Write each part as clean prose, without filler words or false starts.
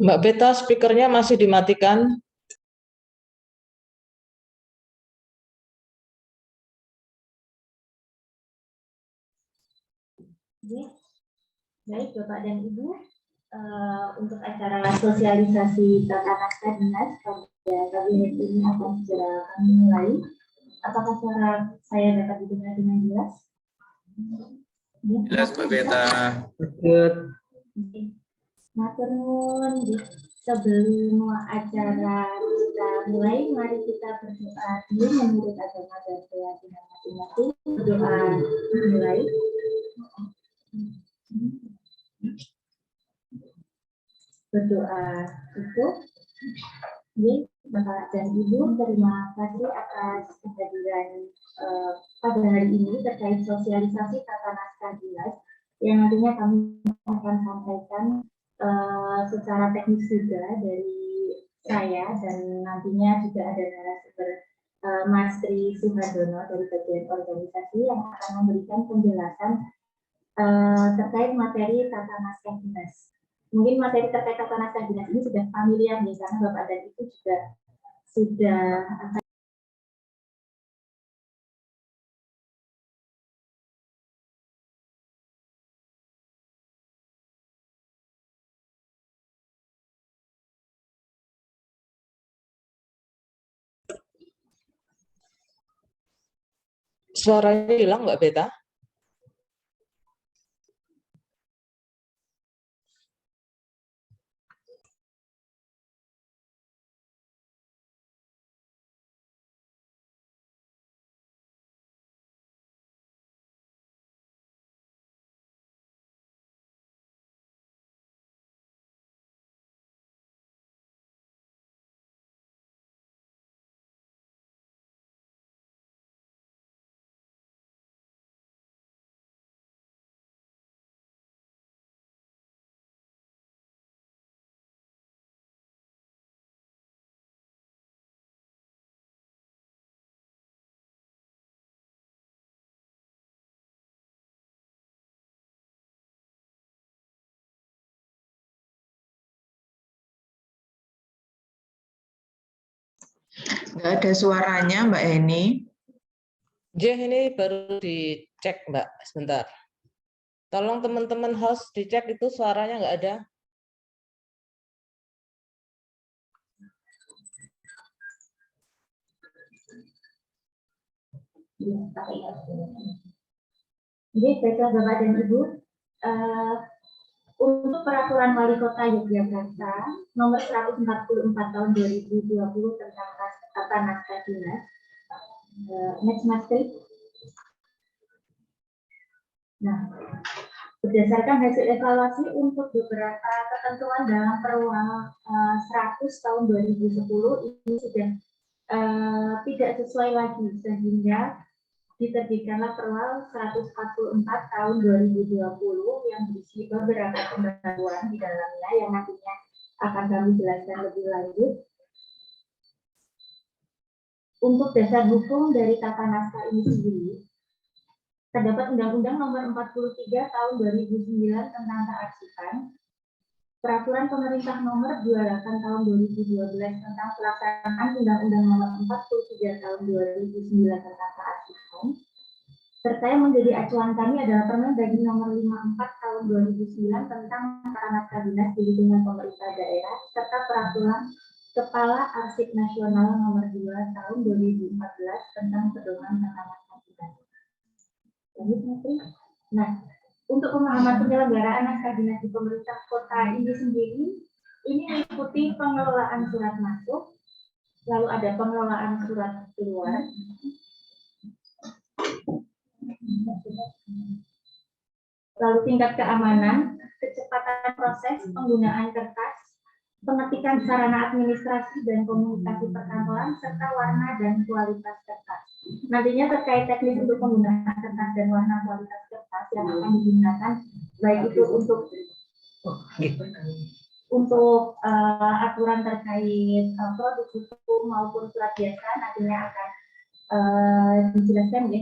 Mbak Beta, speakernya masih dimatikan. Baik, Bapak dan Ibu, untuk acara sosialisasi tata naskah dinas pada kabinet ini akan segera kami mulai. Apakah suara saya dapat didengar dengan jelas? Jelas, Mbak Beta. Matur nuwun. Sebelum acara kita mulai, mari kita berdoa dulu menurut agama dan keyakinan masing-masing. Berdoa mulai. Berdoa itu. Bapak dan Ibu, terima kasih atas kehadiran pada hari ini terkait sosialisasi tata naskah dinas yang nantinya kami akan sampaikan secara teknis juga dari saya, dan nantinya juga ada narasumber Mas Tri Suhardono dari bagian organisasi yang akan memberikan penjelasan terkait materi tata naskah dinas. Mungkin materi terkait tata naskah dinas ini sudah familiar nih, karena Bapak dan Ibu juga sudah Suaranya hilang, Mbak Beta. Nggak ada suaranya, Mbak Eni. Ini baru dicek, Mbak. Sebentar. Tolong teman-teman host dicek itu suaranya nggak ada. Jadi, baiklah Bapak dan Ibu, untuk peraturan Wali Kota Yogyakarta nomor 144 tahun 2020 tentang tata naskah dinas. Next, Mas Tri. Nah, berdasarkan hasil evaluasi untuk beberapa ketentuan dalam Perwal 100 tahun 2010 ini sudah tidak sesuai lagi, sehingga diterbitkanlah Perwal 144 tahun 2020 yang berisi beberapa pembaruan di dalamnya yang nantinya akan kami jelaskan lebih lanjut. Untuk dasar hukum dari tata naskah ini sendiri, terdapat Undang-Undang Nomor 43 Tahun 2009 tentang kearsipan, Peraturan Pemerintah Nomor 28 Tahun 2012 tentang pelaksanaan Undang-Undang Nomor 43 Tahun 2009 tentang kearsipan, serta yang menjadi acuan kami adalah Permendagri Nomor 54 Tahun 2009 tentang tata naskah dinas di lingkungan pemerintah daerah, serta Peraturan Kepala Arsip Nasional Nomor 2 Tahun 2014 tentang pedoman tata naskah dinas. Nah, untuk pemahaman penyelenggaraan naskah dinas di pemerintah kota ini sendiri, ini meliputi pengelolaan surat masuk, lalu ada pengelolaan surat keluar, lalu tingkat keamanan, kecepatan proses penggunaan kertas, pengetikan sarana administrasi dan komunikasi perkantoran, serta warna dan kualitas kertas. Nantinya terkait teknis untuk penggunaan kertas dan warna kualitas kertas yang akan digunakan, baik itu untuk aturan terkait produk hukum maupun surat biasa, nantinya akan dijelaskan ya.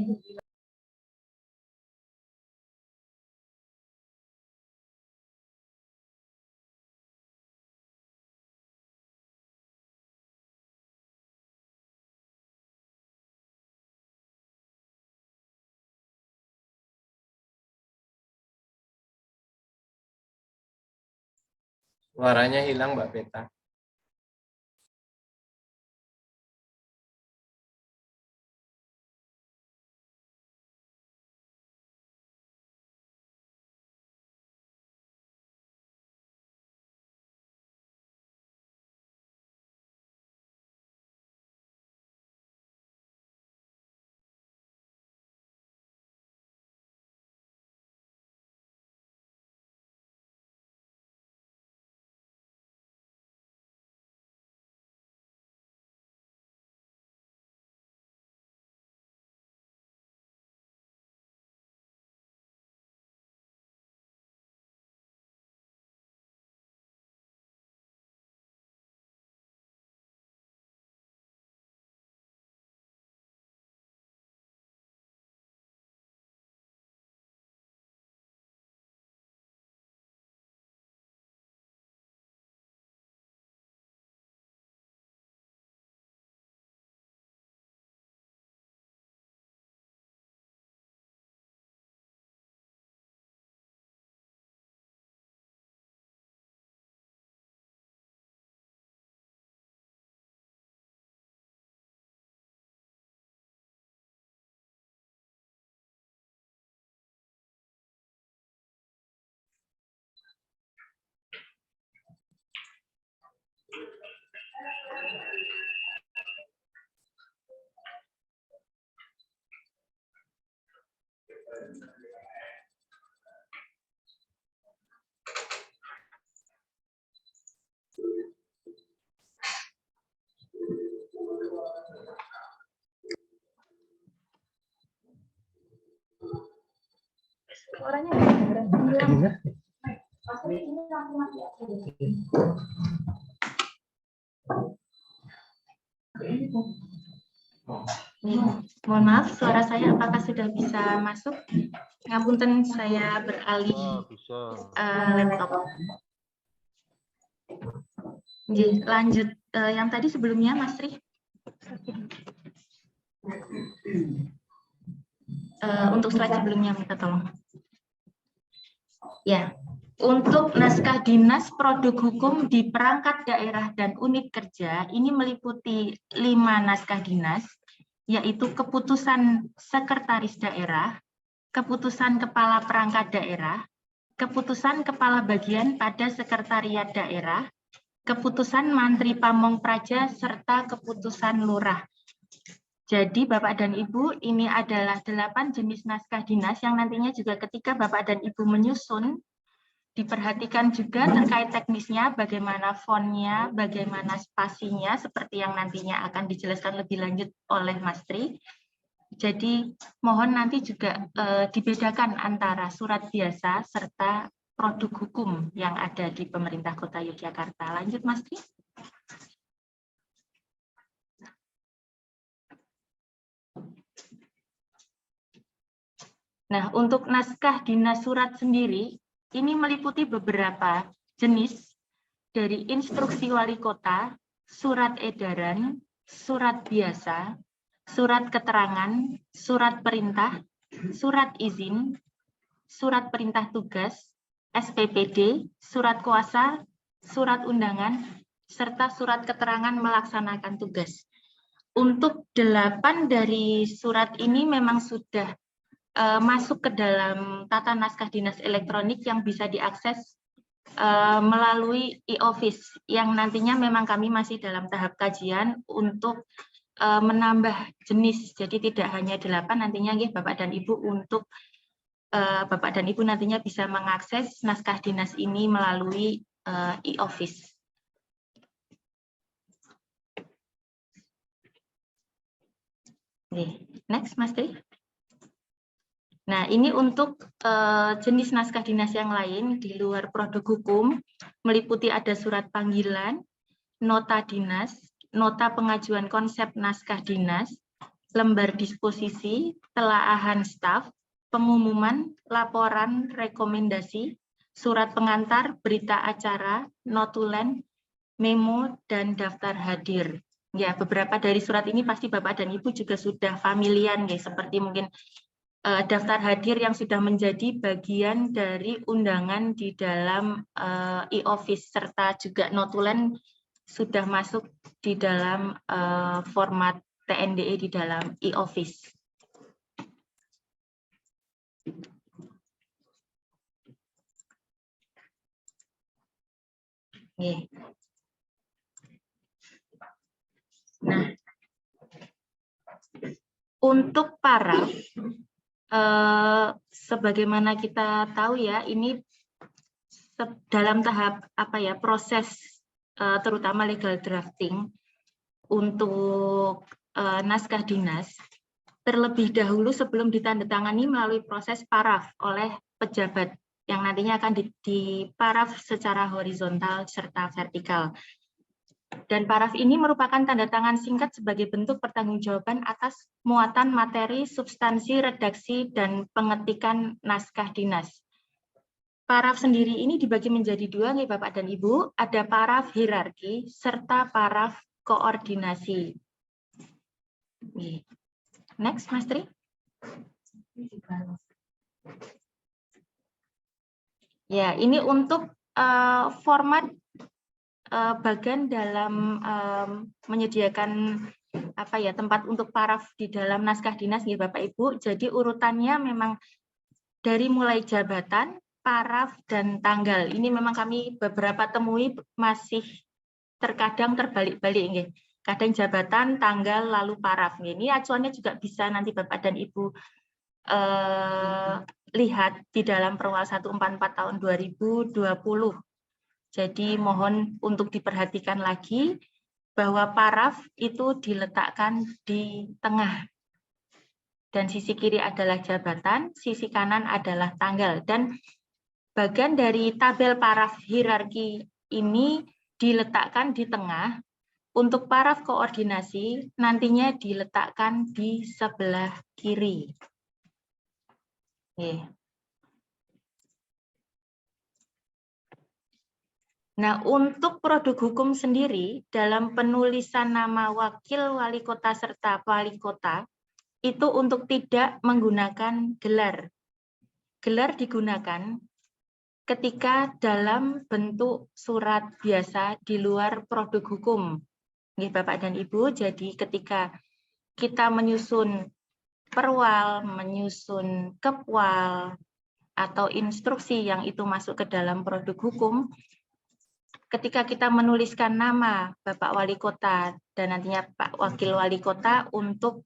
Suaranya hilang Mbak Peta. Suaranya nggak Mohon maaf, suara saya apakah sudah bisa masuk? Ngapunten, saya beralih laptop. Oke, lanjut yang tadi sebelumnya, Mas Tri. Untuk slide sebelumnya minta tolong. Ya, untuk naskah dinas produk hukum di perangkat daerah dan unit kerja ini meliputi 5 naskah dinas, yaitu keputusan sekretaris daerah, keputusan kepala perangkat daerah, keputusan kepala bagian pada sekretariat daerah, keputusan Mantri Pamong Praja, serta keputusan lurah. Jadi Bapak dan Ibu, ini adalah 8 jenis naskah dinas yang nantinya juga ketika Bapak dan Ibu menyusun, diperhatikan juga terkait teknisnya, bagaimana fontnya, bagaimana spasinya, seperti yang nantinya akan dijelaskan lebih lanjut oleh Mas Tri. Jadi mohon nanti juga dibedakan antara surat biasa serta produk hukum yang ada di pemerintah Kota Yogyakarta. Lanjut Mas Tri. Nah, untuk naskah dinas surat sendiri, ini meliputi beberapa jenis dari instruksi wali kota, surat edaran, surat biasa, surat keterangan, surat perintah, surat izin, surat perintah tugas, SPPD, surat kuasa, surat undangan, serta surat keterangan melaksanakan tugas. Untuk 8 dari surat ini memang sudah masuk ke dalam tata naskah dinas elektronik yang bisa diakses melalui e-office, yang nantinya memang kami masih dalam tahap kajian untuk menambah jenis. Jadi tidak hanya 8, nantinya Bapak dan Ibu untuk Bapak dan Ibu nantinya bisa mengakses naskah dinas ini melalui e-office. Next, Mas Tri. Nah, ini untuk jenis naskah dinas yang lain di luar produk hukum, meliputi ada surat panggilan, nota dinas, nota pengajuan konsep naskah dinas, lembar disposisi, telaahan staf, pengumuman, laporan, rekomendasi, surat pengantar, berita acara, notulen, memo, dan daftar hadir. Ya, beberapa dari surat ini pasti Bapak dan Ibu juga sudah familiar, seperti mungkin daftar hadir yang sudah menjadi bagian dari undangan di dalam e-office, serta juga notulen sudah masuk di dalam format TNDE di dalam e-office. Nah, untuk paraf, sebagaimana kita tahu ya, ini dalam tahap proses terutama legal drafting untuk naskah dinas, terlebih dahulu sebelum ditandatangani melalui proses paraf oleh pejabat yang nantinya akan diparaf secara horizontal serta vertikal. Dan paraf ini merupakan tanda tangan singkat sebagai bentuk pertanggungjawaban atas muatan materi, substansi, redaksi, dan pengetikan naskah dinas. Paraf sendiri ini dibagi menjadi dua, nih Bapak dan Ibu. Ada paraf hierarki serta paraf koordinasi. Next, Mas Tri. Ya, ini untuk format bagian dalam menyediakan tempat untuk paraf di dalam naskah dinas, ya Bapak Ibu. Jadi urutannya memang dari mulai jabatan, paraf, dan tanggal. Ini memang kami beberapa temui masih terkadang terbalik-balik, ya. Kadang jabatan, tanggal, lalu paraf. Ini acuannya juga bisa nanti Bapak dan Ibu lihat di dalam Perwal 144 tahun 2020. Jadi mohon untuk diperhatikan lagi bahwa paraf itu diletakkan di tengah. Dan sisi kiri adalah jabatan, sisi kanan adalah tanggal. Dan bagian dari tabel paraf hierarki ini diletakkan di tengah. Untuk paraf koordinasi nantinya diletakkan di sebelah kiri. Nah, untuk produk hukum sendiri, dalam penulisan nama wakil wali kota serta wali kota, itu untuk tidak menggunakan gelar. Gelar digunakan ketika dalam bentuk surat biasa di luar produk hukum. Bapak dan Ibu, jadi ketika kita menyusun perwal, menyusun kepwal, atau instruksi yang itu masuk ke dalam produk hukum, ketika kita menuliskan nama Bapak Wali Kota dan nantinya Pak Wakil Wali Kota untuk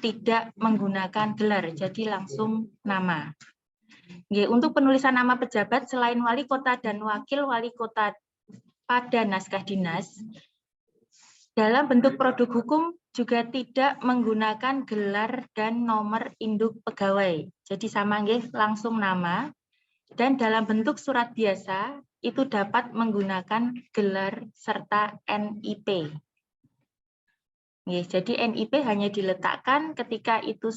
tidak menggunakan gelar, jadi langsung nama. Untuk penulisan nama pejabat selain Wali Kota dan Wakil Wali Kota pada naskah dinas, dalam bentuk produk hukum juga tidak menggunakan gelar dan nomor induk pegawai. Jadi sama langsung nama. Dan dalam bentuk surat biasa itu dapat menggunakan gelar serta NIP. Jadi NIP hanya diletakkan ketika itu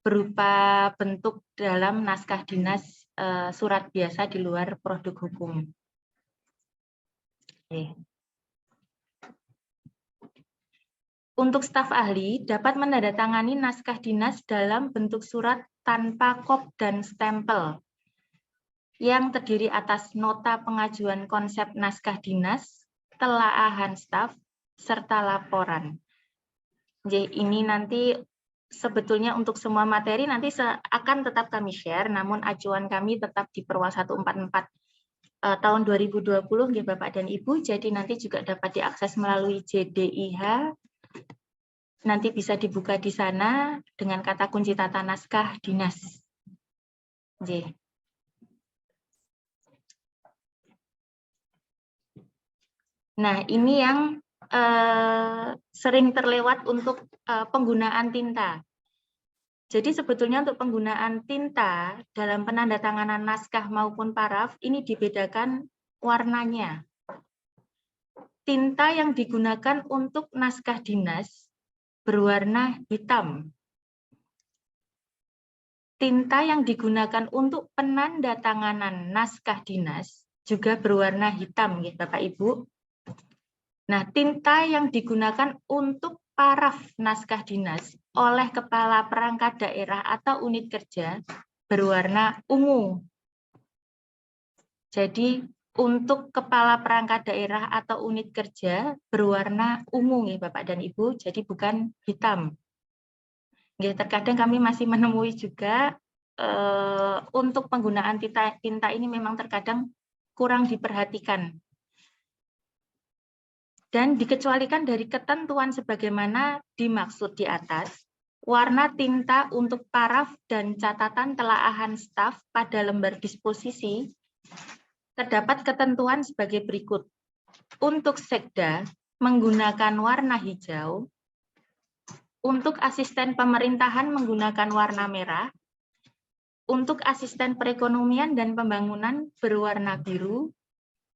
berupa bentuk dalam naskah dinas surat biasa di luar produk hukum. Untuk staf ahli dapat menandatangani naskah dinas dalam bentuk surat tanpa kop dan stempel yang terdiri atas nota pengajuan konsep naskah dinas, telaahan staf, serta laporan. Jadi ini nanti sebetulnya untuk semua materi nanti akan tetap kami share, namun acuan kami tetap di Perwal 144 tahun 2020, Bapak dan Ibu. Jadi nanti juga dapat diakses melalui JDIH. Nanti bisa dibuka di sana dengan kata kunci tata naskah dinas. Nah, ini yang sering terlewat untuk penggunaan tinta. Jadi sebetulnya untuk penggunaan tinta dalam penandatanganan naskah maupun paraf ini dibedakan warnanya. Tinta yang digunakan untuk naskah dinas berwarna hitam. Tinta yang digunakan untuk penandatanganan naskah dinas juga berwarna hitam, ya Bapak Ibu. Nah, tinta yang digunakan untuk paraf naskah dinas oleh kepala perangkat daerah atau unit kerja berwarna ungu. Jadi untuk kepala perangkat daerah atau unit kerja berwarna ungu ya Bapak dan Ibu, jadi bukan hitam. Terkadang kami masih menemui juga untuk penggunaan tinta ini memang terkadang kurang diperhatikan. Dan dikecualikan dari ketentuan sebagaimana dimaksud di atas, warna tinta untuk paraf dan catatan telaahan staf pada lembar disposisi terdapat ketentuan sebagai berikut. Untuk sekda menggunakan warna hijau, untuk asisten pemerintahan menggunakan warna merah, untuk asisten perekonomian dan pembangunan berwarna biru,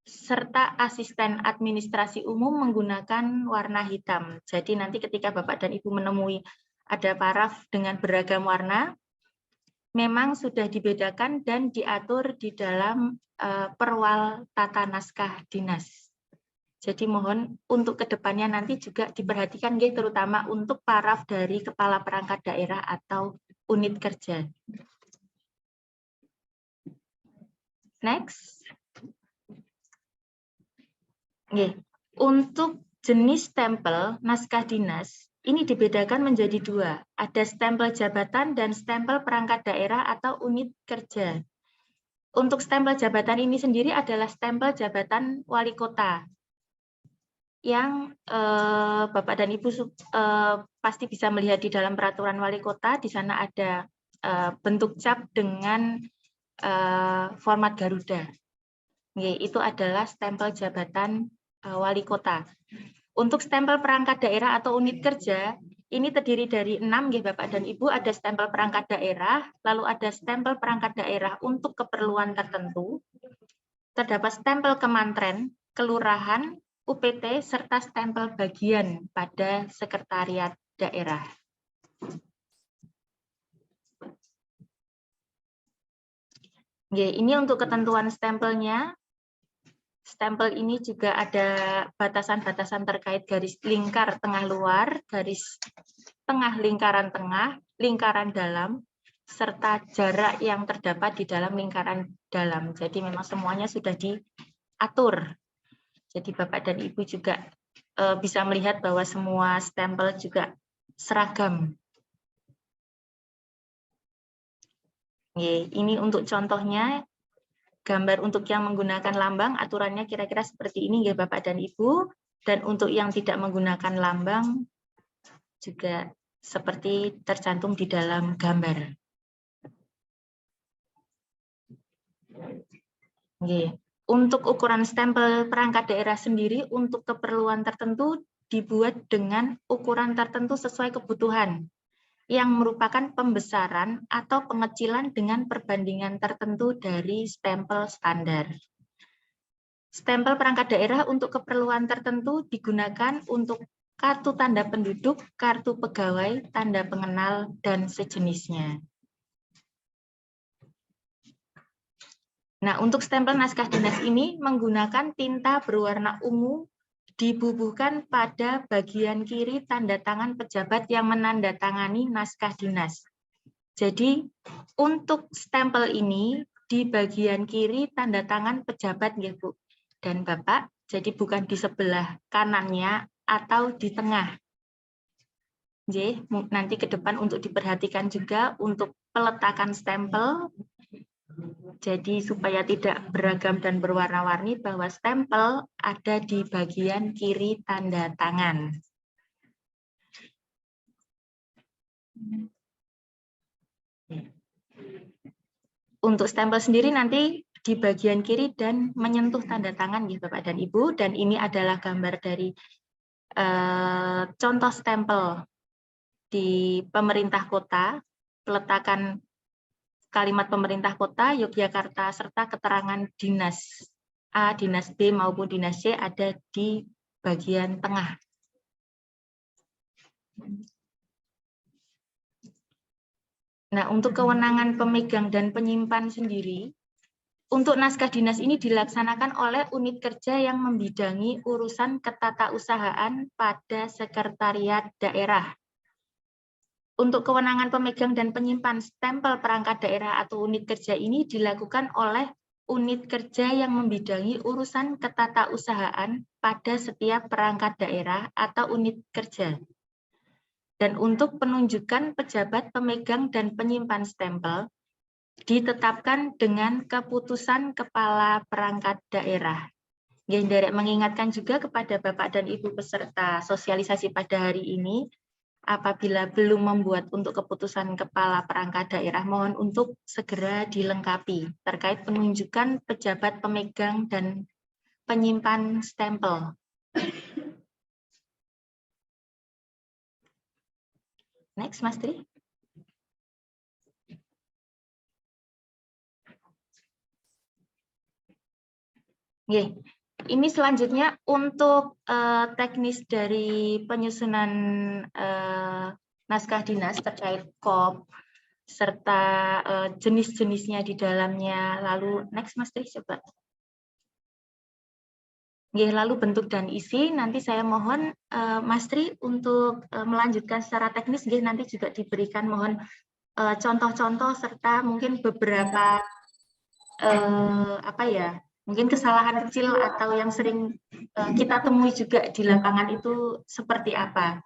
serta asisten administrasi umum menggunakan warna hitam. Jadi nanti ketika Bapak dan Ibu menemui ada paraf dengan beragam warna, memang sudah dibedakan dan diatur di dalam perwal tata naskah dinas. Jadi mohon untuk kedepannya nanti juga diperhatikan, terutama untuk paraf dari kepala perangkat daerah atau unit kerja. Next. Untuk jenis stempel naskah dinas, ini dibedakan menjadi dua. Ada stempel jabatan dan stempel perangkat daerah atau unit kerja. Untuk stempel jabatan ini sendiri adalah stempel jabatan wali kota. Yang Bapak dan Ibu pasti bisa melihat di dalam peraturan wali kota, di sana ada bentuk cap dengan format Garuda. Itu adalah stempel jabatan wali kota. Untuk stempel perangkat daerah atau unit kerja, ini terdiri dari 6 Bapak dan Ibu, ada stempel perangkat daerah, lalu ada stempel perangkat daerah untuk keperluan tertentu, terdapat stempel kemantren, kelurahan, UPT, serta stempel bagian pada sekretariat daerah. Ini untuk ketentuan stempelnya. Stempel ini juga ada batasan-batasan terkait garis lingkar tengah luar, garis tengah lingkaran tengah, lingkaran dalam, serta jarak yang terdapat di dalam lingkaran dalam. Jadi memang semuanya sudah diatur. Jadi Bapak dan Ibu juga bisa melihat bahwa semua stempel juga seragam. Ini untuk contohnya. Gambar untuk yang menggunakan lambang, aturannya kira-kira seperti ini ya Bapak dan Ibu. Dan untuk yang tidak menggunakan lambang, juga seperti tercantum di dalam gambar. Untuk ukuran stempel perangkat daerah sendiri, untuk keperluan tertentu dibuat dengan ukuran tertentu sesuai kebutuhan, yang merupakan pembesaran atau pengecilan dengan perbandingan tertentu dari stempel standar. Stempel perangkat daerah untuk keperluan tertentu digunakan untuk kartu tanda penduduk, kartu pegawai, tanda pengenal, dan sejenisnya. Nah, untuk stempel naskah dinas ini menggunakan tinta berwarna ungu, dibubuhkan pada bagian kiri tanda tangan pejabat yang menandatangani naskah dinas. Jadi untuk stempel ini di bagian kiri tanda tangan pejabat ya Bu dan Bapak, jadi bukan di sebelah kanannya atau di tengah. Nanti ke depan untuk diperhatikan juga untuk peletakan stempel. Jadi supaya tidak beragam dan berwarna-warni, bahwa stempel ada di bagian kiri tanda tangan. Untuk stempel sendiri nanti di bagian kiri dan menyentuh tanda tangan ya Bapak dan Ibu. Dan ini adalah gambar dari contoh stempel di pemerintah kota, peletakan kalimat pemerintah kota Yogyakarta serta keterangan dinas A, dinas B maupun dinas C ada di bagian tengah. Nah, untuk kewenangan pemegang dan penyimpan sendiri, untuk naskah dinas ini dilaksanakan oleh unit kerja yang membidangi urusan ketatausahaan pada sekretariat daerah. untuk kewenangan pemegang dan penyimpan stempel perangkat daerah atau unit kerja ini dilakukan oleh unit kerja yang membidangi urusan ketatausahaan pada setiap perangkat daerah atau unit kerja. Dan untuk penunjukan pejabat pemegang dan penyimpan stempel ditetapkan dengan keputusan kepala perangkat daerah. Derek mengingatkan juga kepada Bapak dan Ibu peserta sosialisasi pada hari ini, apabila belum membuat untuk keputusan kepala perangkat daerah, mohon untuk segera dilengkapi terkait penunjukan pejabat pemegang dan penyimpan stempel. Next, Mas Tri. Ini selanjutnya untuk teknis dari penyusunan naskah dinas terkait KOP serta jenis-jenisnya di dalamnya. Lalu next Mas Tri, coba. Lalu bentuk dan isi, nanti saya mohon Mas Tri untuk melanjutkan secara teknis, nanti juga diberikan mohon contoh-contoh serta mungkin beberapa mungkin kesalahan kecil atau yang sering kita temui juga di lapangan itu seperti apa.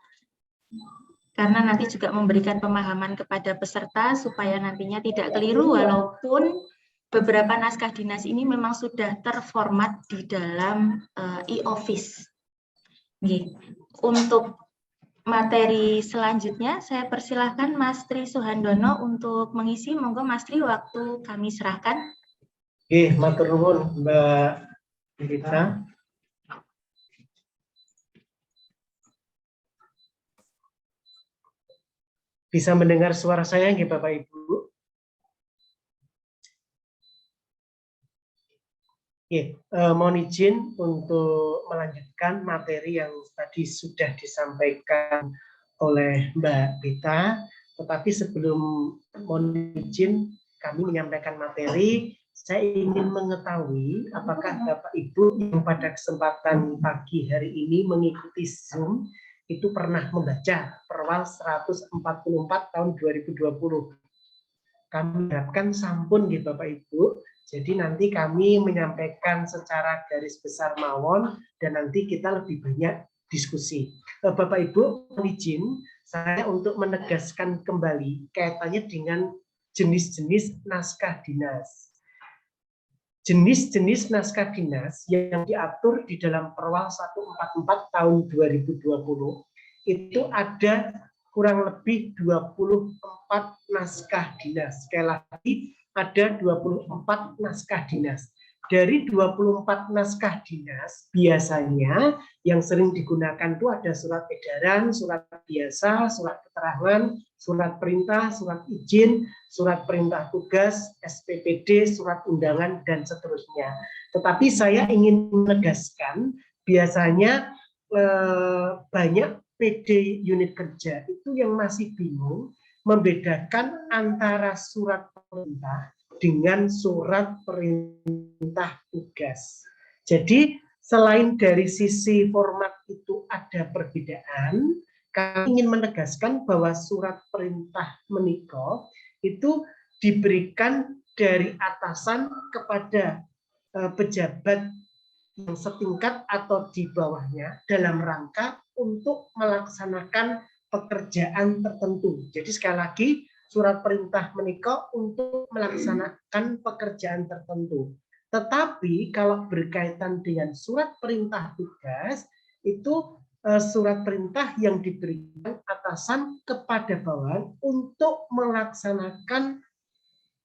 Karena nanti juga memberikan pemahaman kepada peserta supaya nantinya tidak keliru, walaupun beberapa naskah dinas ini memang sudah terformat di dalam e-office. Untuk materi selanjutnya saya persilahkan Mas Tri Suhandono untuk mengisi. Monggo Mas Tri, waktu kami serahkan. Oke, matur nuwun Mbak Rita. Bisa mendengar suara saya nggih Bapak Ibu? Oke, mohon izin untuk melanjutkan materi yang tadi sudah disampaikan oleh Mbak Rita. Tetapi sebelum mohon izin kami menyampaikan materi, saya ingin mengetahui apakah Bapak Ibu yang pada kesempatan pagi hari ini mengikuti Zoom itu pernah membaca Perwal 144 tahun 2020. Kami harapkan sampun gitu Bapak Ibu. Jadi nanti kami menyampaikan secara garis besar mawon dan nanti kita lebih banyak diskusi. Bapak Ibu, izin saya untuk menegaskan kembali kaitannya dengan jenis-jenis naskah dinas. Jenis-jenis naskah dinas yang diatur di dalam Perwal 144 tahun 2020 itu ada kurang lebih 24 naskah dinas. Sekali lagi ada 24 naskah dinas. Dari 24 naskah dinas, biasanya yang sering digunakan itu ada surat edaran, surat biasa, surat keterangan, surat perintah, surat izin, surat perintah tugas, SPPD, surat undangan, dan seterusnya. Tetapi saya ingin menegaskan, biasanya banyak PD unit kerja itu yang masih bingung membedakan antara surat perintah dengan surat perintah tugas. Jadi selain dari sisi format itu ada perbedaan, kami ingin menegaskan bahwa surat perintah menika itu diberikan dari atasan kepada pejabat yang setingkat atau di bawahnya dalam rangka untuk melaksanakan pekerjaan tertentu. Jadi sekali lagi surat perintah menika untuk melaksanakan pekerjaan tertentu. Tetapi kalau berkaitan dengan surat perintah tugas itu surat perintah yang diberikan atasan kepada bawahan untuk melaksanakan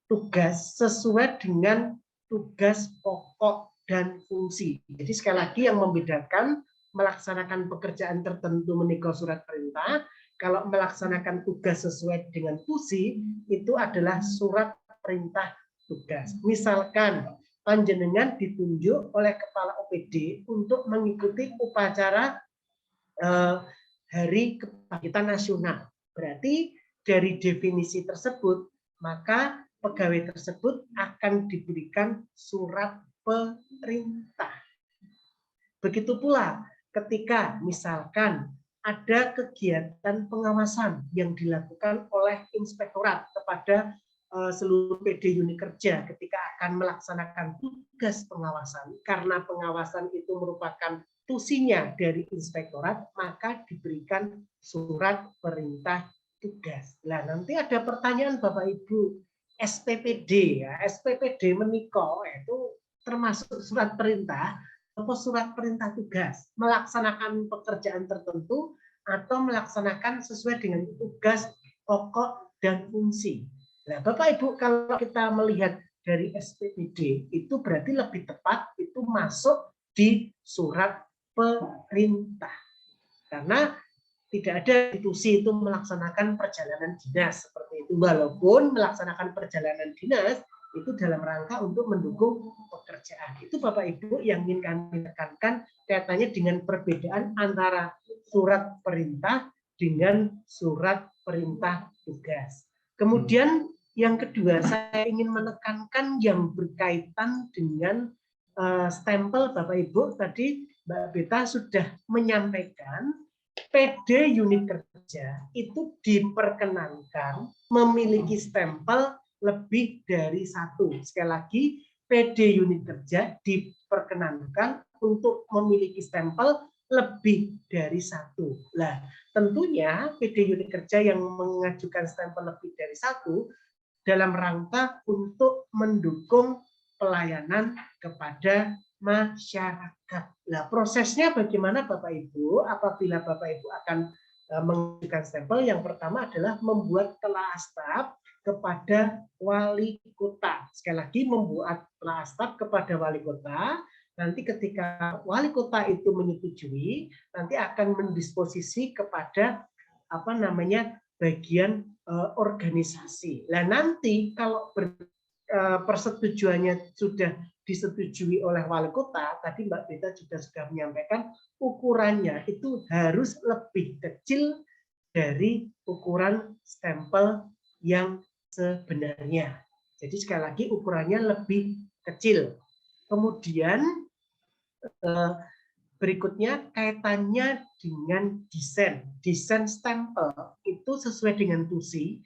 tugas sesuai dengan tugas pokok dan fungsi. Jadi sekali lagi yang membedakan melaksanakan pekerjaan tertentu menika surat perintah, kalau melaksanakan tugas sesuai dengan fungsi itu adalah surat perintah tugas. Misalkan panjenengan ditunjuk oleh kepala OPD untuk mengikuti upacara Hari Kebangkitan Nasional. Berarti dari definisi tersebut, maka pegawai tersebut akan diberikan surat perintah. Begitu pula ketika misalkan ada kegiatan pengawasan yang dilakukan oleh inspektorat kepada seluruh PD unit kerja ketika akan melaksanakan tugas pengawasan. Karena pengawasan itu merupakan tusinya dari inspektorat, maka diberikan surat perintah tugas. Nah, nanti ada pertanyaan Bapak Ibu, SPPD ya, SPPD menika itu termasuk surat perintah atau surat perintah tugas, melaksanakan pekerjaan tertentu atau melaksanakan sesuai dengan tugas pokok dan fungsi. Nah, Bapak Ibu, kalau kita melihat dari SPPD itu berarti lebih tepat itu masuk di surat perintah. Karena tidak ada institusi itu melaksanakan perjalanan dinas seperti itu. Walaupun melaksanakan perjalanan dinas itu dalam rangka untuk mendukung pekerjaan. Itu Bapak Ibu yang ingin kami tekankan kaitannya dengan perbedaan antara surat perintah dengan surat perintah tugas. Kemudian yang kedua, saya ingin menekankan yang berkaitan dengan stempel Bapak Ibu. Tadi Mbak Beta sudah menyampaikan PD unit kerja itu diperkenankan memiliki stempel lebih dari satu. Sekali lagi, PD unit kerja diperkenankan untuk memiliki stempel lebih dari satu. Nah, tentunya PD unit kerja yang mengajukan stempel lebih dari satu dalam rangka untuk mendukung pelayanan kepada masyarakat. Nah, prosesnya bagaimana Bapak Ibu? Apabila Bapak Ibu akan mengajukan stempel, yang pertama adalah membuat telah staf kepada wali kota. Sekali lagi, membuat telah staf kepada wali kota. Nanti ketika wali kota itu menyetujui, nanti akan mendisposisi kepada bagian organisasi. Nah, nanti kalau persetujuannya sudah disetujui oleh wali kota, tadi Mbak Beta juga sudah menyampaikan ukurannya itu harus lebih kecil dari ukuran stempel yang sebenarnya. Jadi sekali lagi ukurannya lebih kecil. Kemudian berikutnya kaitannya dengan desain stempel itu sesuai dengan tusi,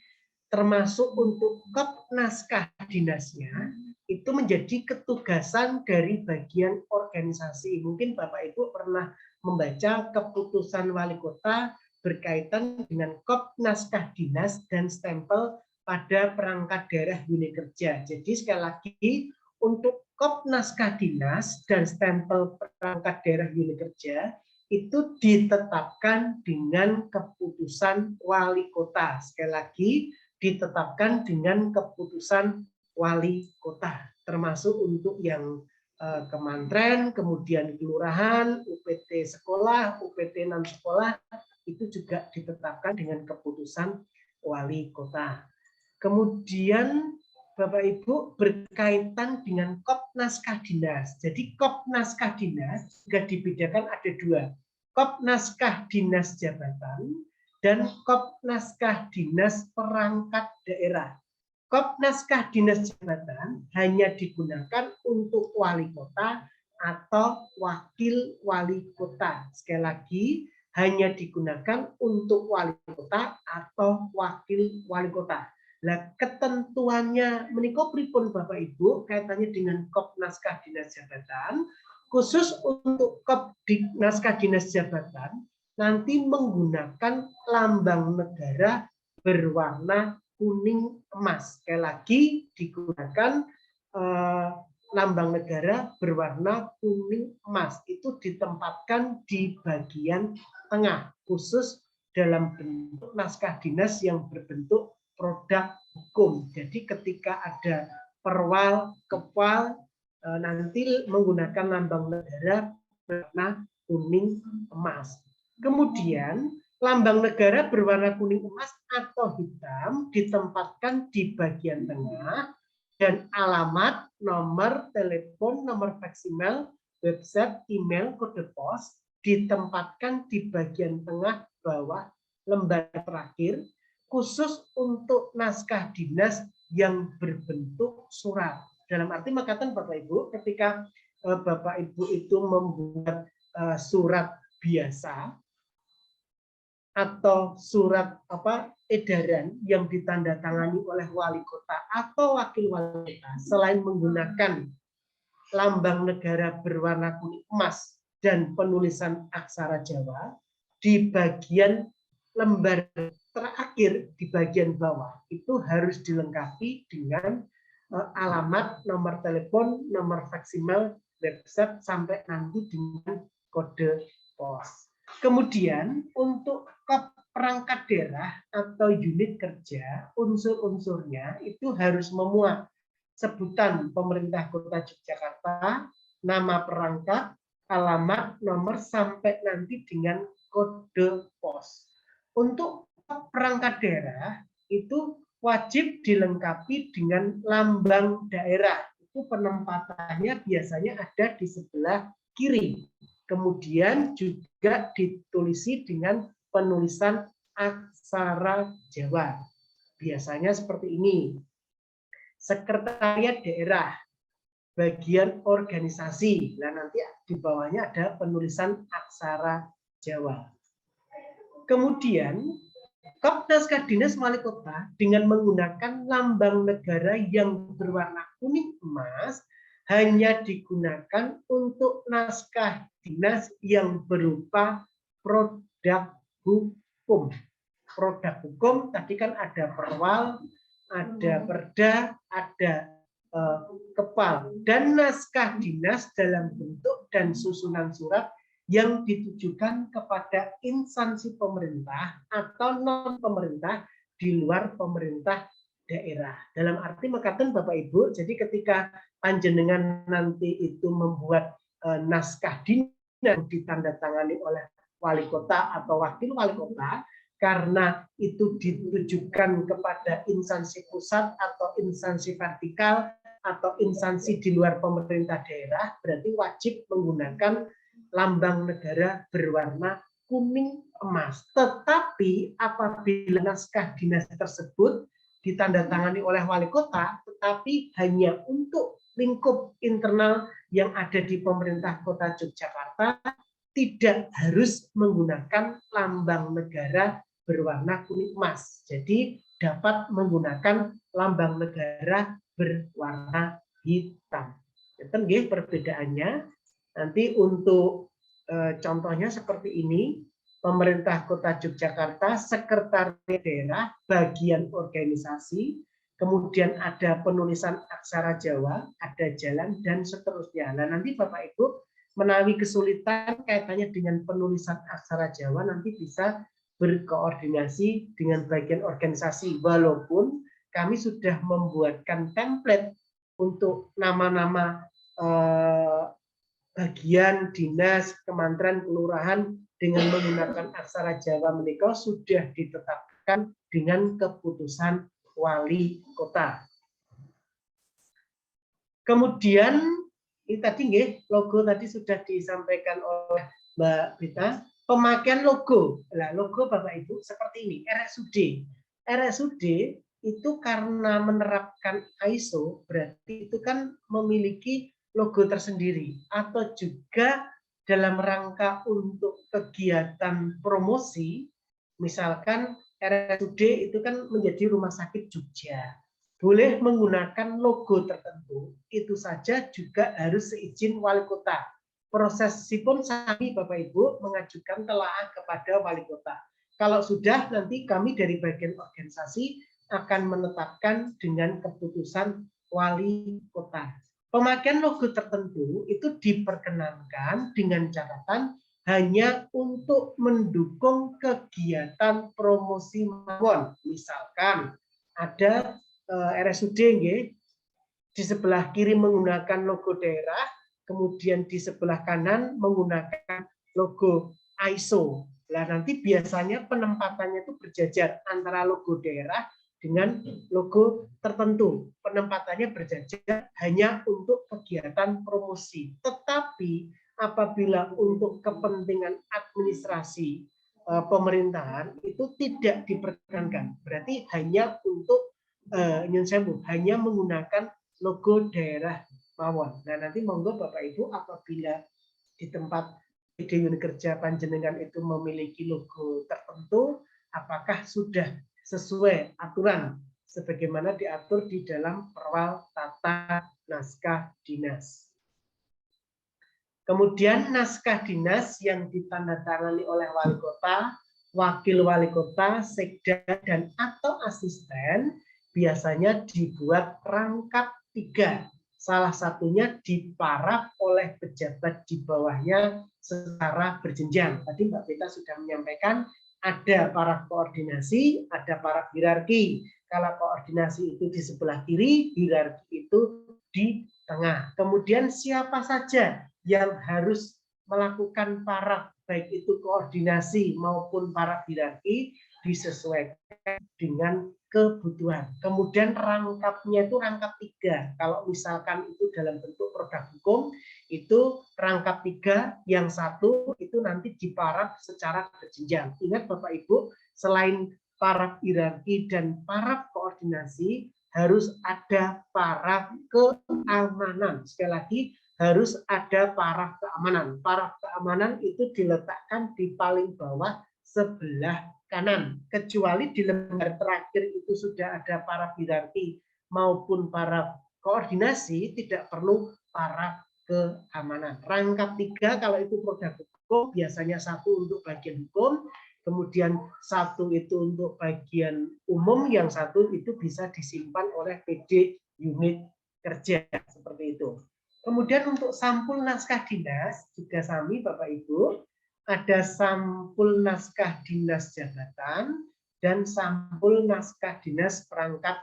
termasuk untuk kop naskah dinasnya itu menjadi ketugasan dari bagian organisasi. Mungkin Bapak Ibu pernah membaca keputusan wali kota berkaitan dengan kop naskah dinas dan stempel pada perangkat daerah unit kerja. Jadi sekali lagi untuk kop naskah dinas dan stempel perangkat daerah unit kerja itu ditetapkan dengan keputusan wali kota. Sekali lagi ditetapkan dengan keputusan wali kota, termasuk untuk yang kementerian, kemudian kelurahan, UPT sekolah, UPT non sekolah itu juga ditetapkan dengan keputusan wali kota. Kemudian Bapak Ibu berkaitan dengan kop naskah dinas. Jadi kop naskah dinas juga dibedakan ada dua. Kop naskah dinas jabatan dan kop naskah dinas perangkat daerah. Kop naskah dinas jabatan hanya digunakan untuk wali kota atau wakil wali kota. Sekali lagi, hanya digunakan untuk wali kota atau wakil wali kota. Nah, ketentuannya menika pripun Bapak Ibu kaitannya dengan kop naskah dinas jabatan, khusus untuk kop naskah dinas jabatan nanti menggunakan lambang negara berwarna kuning emas. Sekali lagi digunakan lambang negara berwarna kuning emas. Itu ditempatkan di bagian tengah, khusus dalam bentuk naskah dinas yang berbentuk produk hukum. Jadi ketika ada perwal, kepal, nanti menggunakan lambang negara berwarna kuning emas. Kemudian lambang negara berwarna kuning emas atau hitam ditempatkan di bagian tengah dan alamat, nomor telepon, nomor faksimal, website, email, kode pos ditempatkan di bagian tengah bawah lembar terakhir, khusus untuk naskah dinas yang berbentuk surat. Dalam arti makatan Bapak Ibu, ketika Bapak Ibu itu membuat surat biasa, atau surat edaran yang ditandatangani oleh wali kota atau wakil wali kota, selain menggunakan lambang negara berwarna kuning emas dan penulisan aksara Jawa, di bagian lembar terakhir di bagian bawah itu harus dilengkapi dengan alamat, nomor telepon, nomor faksimal, website, sampai nanti dengan kode pos. Kemudian untuk perangkat daerah atau unit kerja, unsur-unsurnya itu harus memuat sebutan pemerintah Kota Yogyakarta, nama perangkat, alamat, nomor, sampai nanti dengan kode pos. Untuk perangkat daerah itu wajib dilengkapi dengan lambang daerah. Itu penempatannya biasanya ada di sebelah kiri. Kemudian juga ditulisi dengan penulisan aksara Jawa. Biasanya seperti ini. Sekretariat daerah, bagian organisasi. Nah, nanti di bawahnya ada penulisan aksara Jawa. Kemudian, kop naskah dinas wali kota dengan menggunakan lambang negara yang berwarna kuning emas hanya digunakan untuk naskah dinas yang berupa produk hukum. Produk hukum tadi kan ada perwal, ada perda, ada kepal, dan naskah dinas dalam bentuk dan susunan surat yang ditujukan kepada instansi pemerintah atau non pemerintah di luar pemerintah daerah. Dalam arti mekaten Bapak Ibu, jadi ketika panjenengan nanti itu membuat naskah dinas yang ditandatangani oleh wali kota atau wakil wali kota, karena itu ditujukan kepada instansi pusat atau instansi vertikal atau instansi di luar pemerintah daerah, berarti wajib menggunakan lambang negara berwarna kuning emas. Tetapi apabila naskah dinas tersebut ditandatangani oleh wali kota, tetapi hanya untuk lingkup internal yang ada di pemerintah Kota Yogyakarta, tidak harus menggunakan lambang negara berwarna kuning emas. Jadi dapat menggunakan lambang negara berwarna hitam. Itu nggih perbedaannya. Nanti untuk contohnya seperti ini, pemerintah Kota Yogyakarta, sekretariat daerah, bagian organisasi, kemudian ada penulisan aksara Jawa, ada jalan, dan seterusnya. Nah, nanti Bapak Ibu menawi kesulitan kaitannya dengan penulisan aksara Jawa, nanti bisa berkoordinasi dengan bagian organisasi, walaupun kami sudah membuatkan template untuk nama-nama bagian dinas, kementerian, kelurahan dengan menggunakan aksara Jawa menika sudah ditetapkan dengan keputusan wali kota. Kemudian ini tadi nggih, logo tadi sudah disampaikan oleh Mbak Bita. Pemakaian logo, nah, logo Bapak Ibu seperti ini, RSUD. RSUD itu karena menerapkan ISO, berarti itu kan memiliki logo tersendiri, atau juga dalam rangka untuk kegiatan promosi, misalkan RSUD itu kan menjadi Rumah Sakit Jogja, boleh menggunakan logo tertentu, itu saja juga harus seizin wali kota. Prosesipun kami Bapak Ibu mengajukan telaah kepada wali kota. Kalau sudah, nanti kami dari bagian organisasi akan menetapkan dengan keputusan wali kota. Pemakaian logo tertentu itu diperkenankan dengan catatan hanya untuk mendukung kegiatan promosi mawon. Misalkan ada RSUD di sebelah kiri menggunakan logo daerah, kemudian di sebelah kanan menggunakan logo ISO. Nah, nanti biasanya penempatannya itu berjajar antara logo daerah dengan logo tertentu. Penempatannya berjajar hanya untuk kegiatan promosi. Tetapi apabila untuk kepentingan administrasi pemerintahan itu tidak diperkenankan. Berarti hanya untuk hanya menggunakan logo daerah mawon. Nah, nanti monggo Bapak Ibu apabila di tempat PD unit kerja panjenengan itu memiliki logo tertentu, apakah sudah sesuai aturan sebagaimana diatur di dalam perwal tata naskah dinas. Kemudian naskah dinas yang ditandatangani oleh wali kota, wakil wali kota, sekda, dan atau asisten biasanya dibuat rangkap 3. Salah satunya diparaf oleh pejabat di bawahnya secara berjenjang. Tadi Mbak Vita sudah menyampaikan ada paraf koordinasi, ada paraf hierarki. Kalau koordinasi itu di sebelah kiri, hierarki itu di tengah. Kemudian siapa saja yang harus melakukan paraf, baik itu koordinasi maupun paraf hierarki, disesuaikan dengan kebutuhan. Kemudian rangkapnya itu rangkap 3. Kalau misalkan itu dalam bentuk produk hukum, itu rangkap 3, yang satu itu nanti diparaf secara berjenjang. Ingat Bapak Ibu, selain paraf hierarki dan paraf koordinasi, harus ada paraf keamanan. Sekali lagi, harus ada paraf keamanan. Paraf keamanan itu diletakkan di paling bawah sebelah kanan. Kecuali di lembar terakhir itu sudah ada paraf hierarki maupun paraf koordinasi, tidak perlu paraf keamanan. Rangkap 3 kalau itu produk hukum, biasanya 1 untuk bagian hukum, kemudian 1 itu untuk bagian umum, yang 1 itu bisa disimpan oleh PD unit kerja, seperti itu. Kemudian untuk sampul naskah dinas juga sami Bapak Ibu, ada sampul naskah dinas jabatan dan sampul naskah dinas perangkat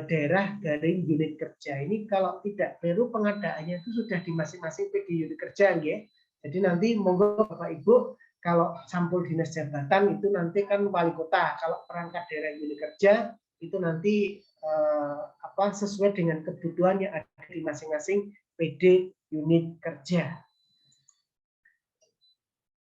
daerah garing unit kerja. Ini kalau tidak baru pengadaannya itu sudah di masing-masing PD unit kerja, ya. Jadi nanti monggo Bapak Ibu, kalau sampul dinas jabatan itu nanti kan wali kota, kalau perangkat daerah unit kerja itu nanti sesuai dengan kebutuhan yang ada di masing-masing PD unit kerja.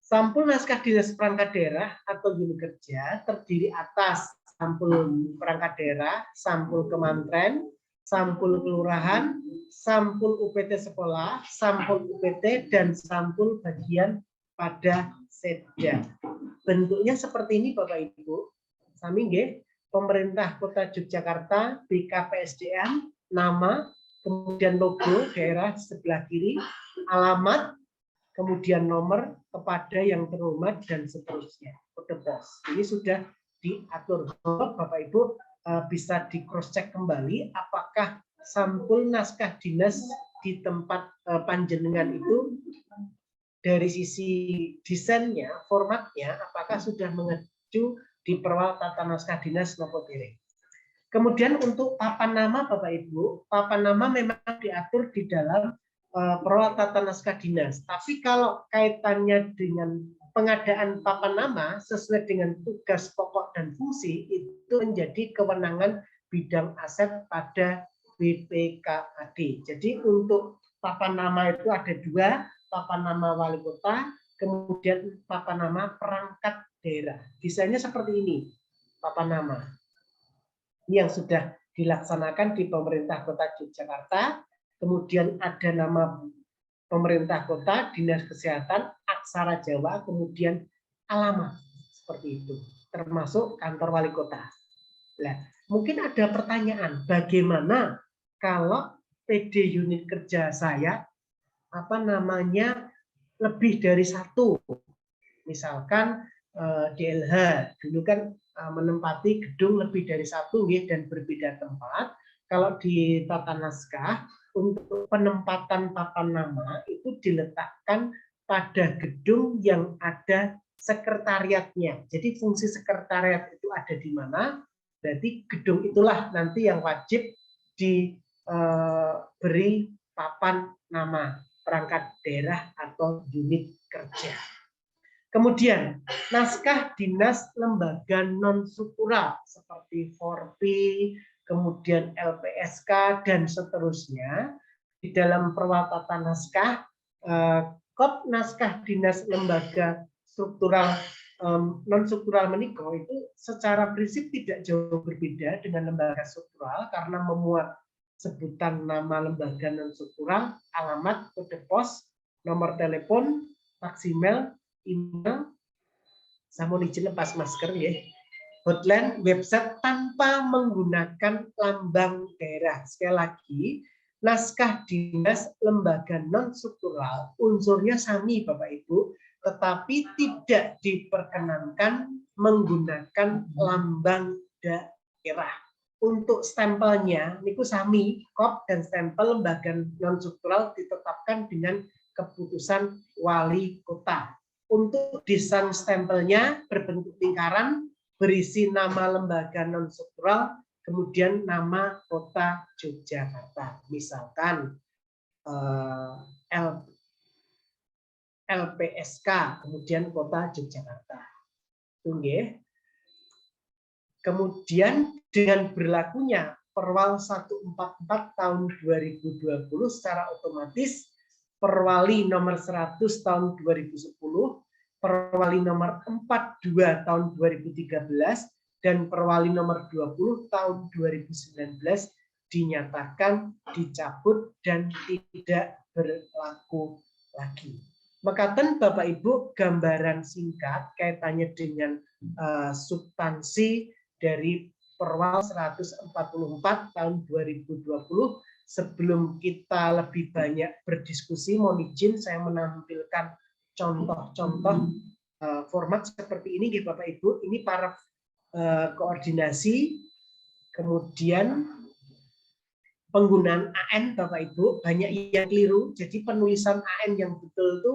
Sampul naskah dinas perangkat daerah atau unit kerja terdiri atas sampul perangkat daerah, sampul kementerian, sampul kelurahan, sampul UPT sekolah, sampul UPT, dan sampul bagian pada setda. Bentuknya seperti ini Bapak Ibu. Sami nggih, pemerintah Kota Yogyakarta, BKPSDM, nama, kemudian logo daerah sebelah kiri, alamat, kemudian nomor kepada yang terhormat, dan seterusnya. Kode pos. Ini sudah diatur. Bapak Ibu bisa di cross check kembali apakah sampul naskah dinas di tempat panjenengan itu dari sisi desainnya, formatnya, apakah sudah mengacu di perwal tata naskah dinas nopo dereng. Kemudian untuk papan nama Bapak Ibu, papan nama memang diatur di dalam perwal tata naskah dinas. Tapi kalau kaitannya dengan pengadaan papan nama sesuai dengan tugas pokok dan fungsi, itu menjadi kewenangan bidang aset pada BPKAD. Jadi untuk papan nama itu ada 2, papan nama wali kota, kemudian papan nama perangkat daerah. Desainnya seperti ini, papan nama. Ini yang sudah dilaksanakan di pemerintah Kota Yogyakarta. Kemudian ada nama pemerintah kota, dinas kesehatan, aksara Jawa, kemudian alamat, seperti itu, termasuk kantor wali kota. Nah, mungkin ada pertanyaan, bagaimana kalau PD unit kerja saya lebih dari 1, misalkan DLH dulu kan menempati gedung lebih dari 1 dan berbeda tempat. Kalau di tata naskah untuk penempatan papan nama itu diletakkan pada gedung yang ada sekretariatnya. Jadi fungsi sekretariat itu ada di mana? Berarti gedung itulah nanti yang wajib diberi papan nama perangkat daerah atau unit kerja. Kemudian naskah dinas lembaga non struktural seperti Forpi, kemudian LPSK, dan seterusnya. Di dalam perwal tata naskah, kop naskah dinas lembaga struktural non struktural meniko itu secara prinsip tidak jauh berbeda dengan lembaga struktural karena memuat sebutan nama lembaga non struktural, alamat, kode pos, nomor telepon, faksimal, email, sama izin lepas masker ya. Hotline, website tanpa menggunakan lambang daerah. Sekali lagi, naskah dinas lembaga non-struktural unsurnya sami Bapak Ibu, tetapi tidak diperkenankan menggunakan lambang daerah. Untuk stempelnya, niku sami, kop dan stempel lembaga non-struktural ditetapkan dengan keputusan wali kota. Untuk desain stempelnya berbentuk lingkaran, berisi nama lembaga non-struktural, kemudian nama kota Yogyakarta. Misalkan LPSK, kemudian kota Yogyakarta. Tunggu. Kemudian dengan berlakunya Perwal 144 tahun 2020 secara otomatis Perwali nomor 100 tahun 2010, Perwali nomor 42 tahun 2013, dan Perwali nomor 20 tahun 2019 dinyatakan dicabut dan tidak berlaku lagi. Mekaten Bapak Ibu gambaran singkat kaitannya dengan substansi dari Perwal 144 tahun 2020. Sebelum kita lebih banyak berdiskusi, mohon izin saya menampilkan contoh-contoh format seperti ini, Bapak Ibu. Ini para koordinasi, kemudian penggunaan AN, Bapak Ibu, banyak yang keliru. Jadi penulisan AN yang betul itu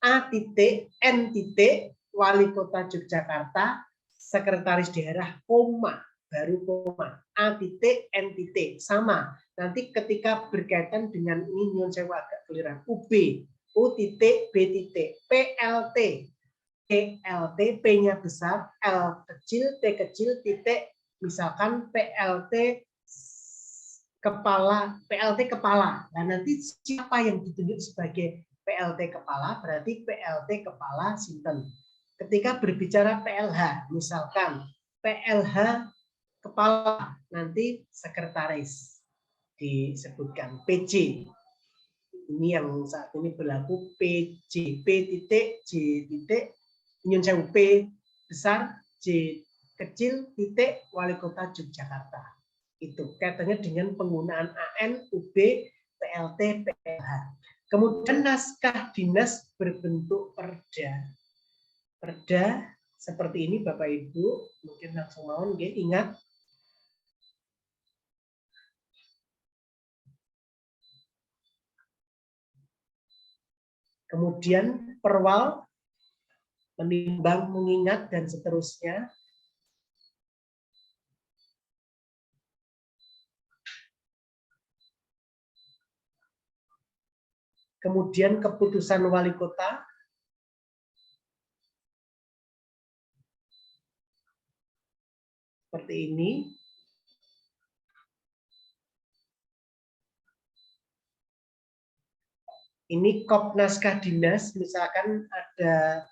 A.N. Wali Kota Yogyakarta, Sekretaris Daerah, koma, baru koma, A.N. sama. Nanti ketika berkaitan dengan ini, nyun sewu agak keliran, UB, U.B, PLT, P-nya besar, L kecil, T kecil, titik, misalkan PLT kepala. Nah, nanti siapa yang ditunjuk sebagai PLT kepala, berarti PLT kepala sinten. Ketika berbicara PLH, misalkan PLH kepala, nanti sekretaris disebutkan. PJ, ini yang saat ini berlaku PJ, P.J. Nyun sewu, P besar, J kecil, titik, Wali Kota Yogyakarta. Itu kaitannya dengan penggunaan AN, UB, PLT, PLH. Kemudian naskah dinas berbentuk perda. Perda seperti ini Bapak Ibu, mungkin langsung mohon ingat. Kemudian perwal, menimbang, mengingat, dan seterusnya. Kemudian keputusan wali kota. Seperti ini. Ini kop naskah dinas, misalkan ada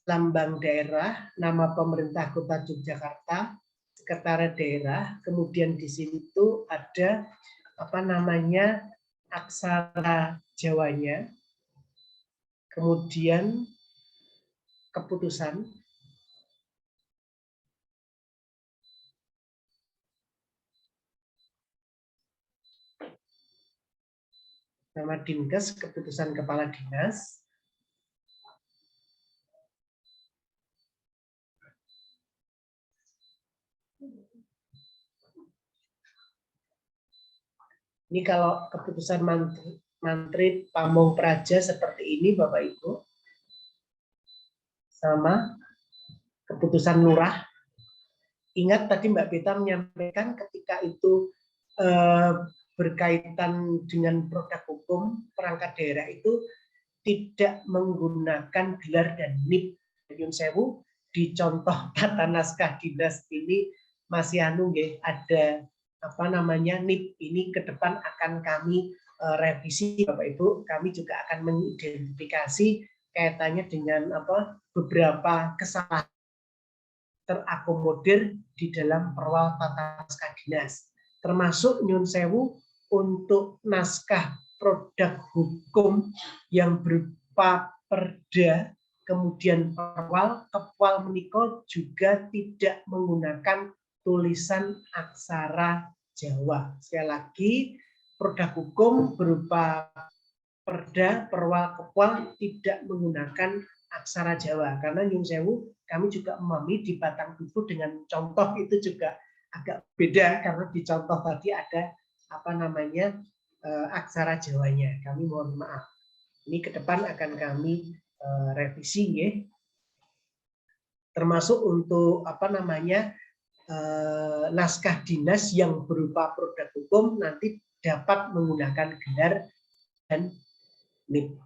lambang daerah, nama pemerintah Kota Yogyakarta, sekretaris daerah, kemudian di sini tuh ada apa namanya aksara Jawanya, kemudian keputusan, nama Dinkes, keputusan kepala dinas. Ini kalau keputusan Mantri Pamong Praja seperti ini Bapak Ibu. Sama keputusan lurah. Ingat tadi Mbak Beta menyampaikan ketika itu berkaitan dengan produk hukum perangkat daerah itu tidak menggunakan gelar dan NIP. Nyun sewu, di contoh tata naskah dinas ini masih ada apa namanya NIP. Ini ke depan akan kami revisi Bapak Ibu. Kami juga akan mengidentifikasi kaitannya dengan beberapa kesalahan terakomodir di dalam perwal tata naskah dinas. Termasuk nyun sewu untuk naskah produk hukum yang berupa perda, kemudian perwal, kepwal menika juga tidak menggunakan tulisan aksara Jawa. Sekali lagi, produk hukum berupa perda, perwal, kepwal tidak menggunakan aksara Jawa. Karena nyun sewu, kami juga memahami di Batang Tubuh dengan contoh itu juga agak beda karena di contoh tadi ada aksara Jawanya. Kami mohon maaf. Ini ke depan akan kami revisi ya. Termasuk untuk naskah dinas yang berupa produk hukum nanti dapat menggunakan gelar dan NIP.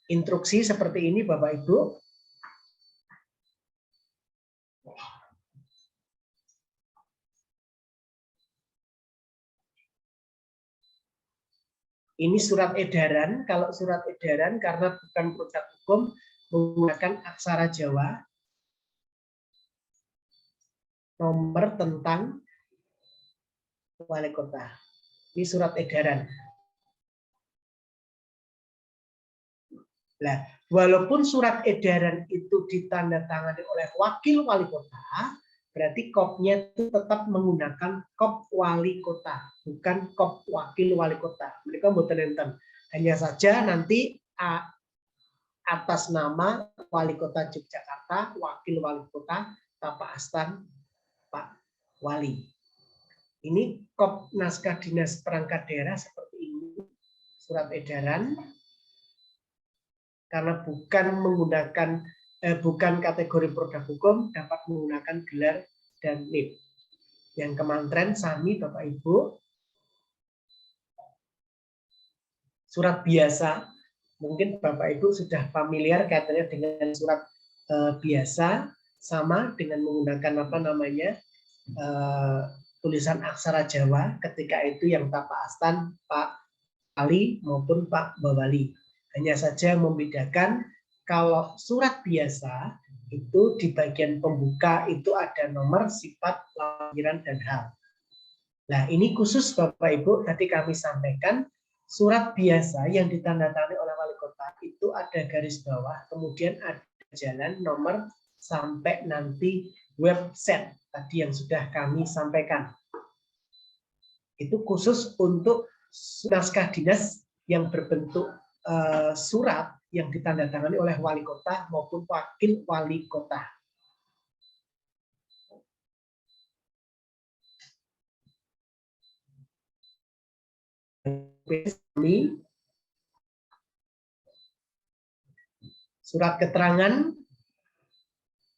Instruksi seperti ini Bapak Ibu. Ini surat edaran. Kalau surat edaran karena bukan produk hukum menggunakan aksara Jawa. Nomor tentang wali kota. Ini surat edaran. Nah, walaupun surat edaran itu ditandatangani oleh wakil wali kota, berarti kopnya itu tetap menggunakan kop wali kota, bukan kop wakil wali kota. Mereka mboten enten. Hanya saja nanti atas nama wali kota Yogyakarta, wakil wali kota, Bapak Astan, Pak Wali. Ini kop naskah dinas perangkat daerah seperti ini, surat edaran. Karena bukan kategori produk hukum, dapat menggunakan gelar dan NIP. Yang kementerian sami Bapak Ibu, surat biasa, mungkin Bapak Ibu sudah familiar katanya dengan surat biasa, sama dengan menggunakan tulisan aksara Jawa, ketika itu yang Bapak Astan, Pak Wali maupun Pak Bawali. Hanya saja membedakan kalau surat biasa itu di bagian pembuka itu ada nomor, sifat, lahiran, dan hal. Nah ini khusus Bapak Ibu tadi kami sampaikan surat biasa yang ditandatangani oleh wali kota itu ada garis bawah, kemudian ada jalan, nomor, sampai nanti website tadi yang sudah kami sampaikan. Itu khusus untuk naskah dinas yang berbentuk surat yang ditandatangani oleh wali kota maupun wakil wali kota. Surat keterangan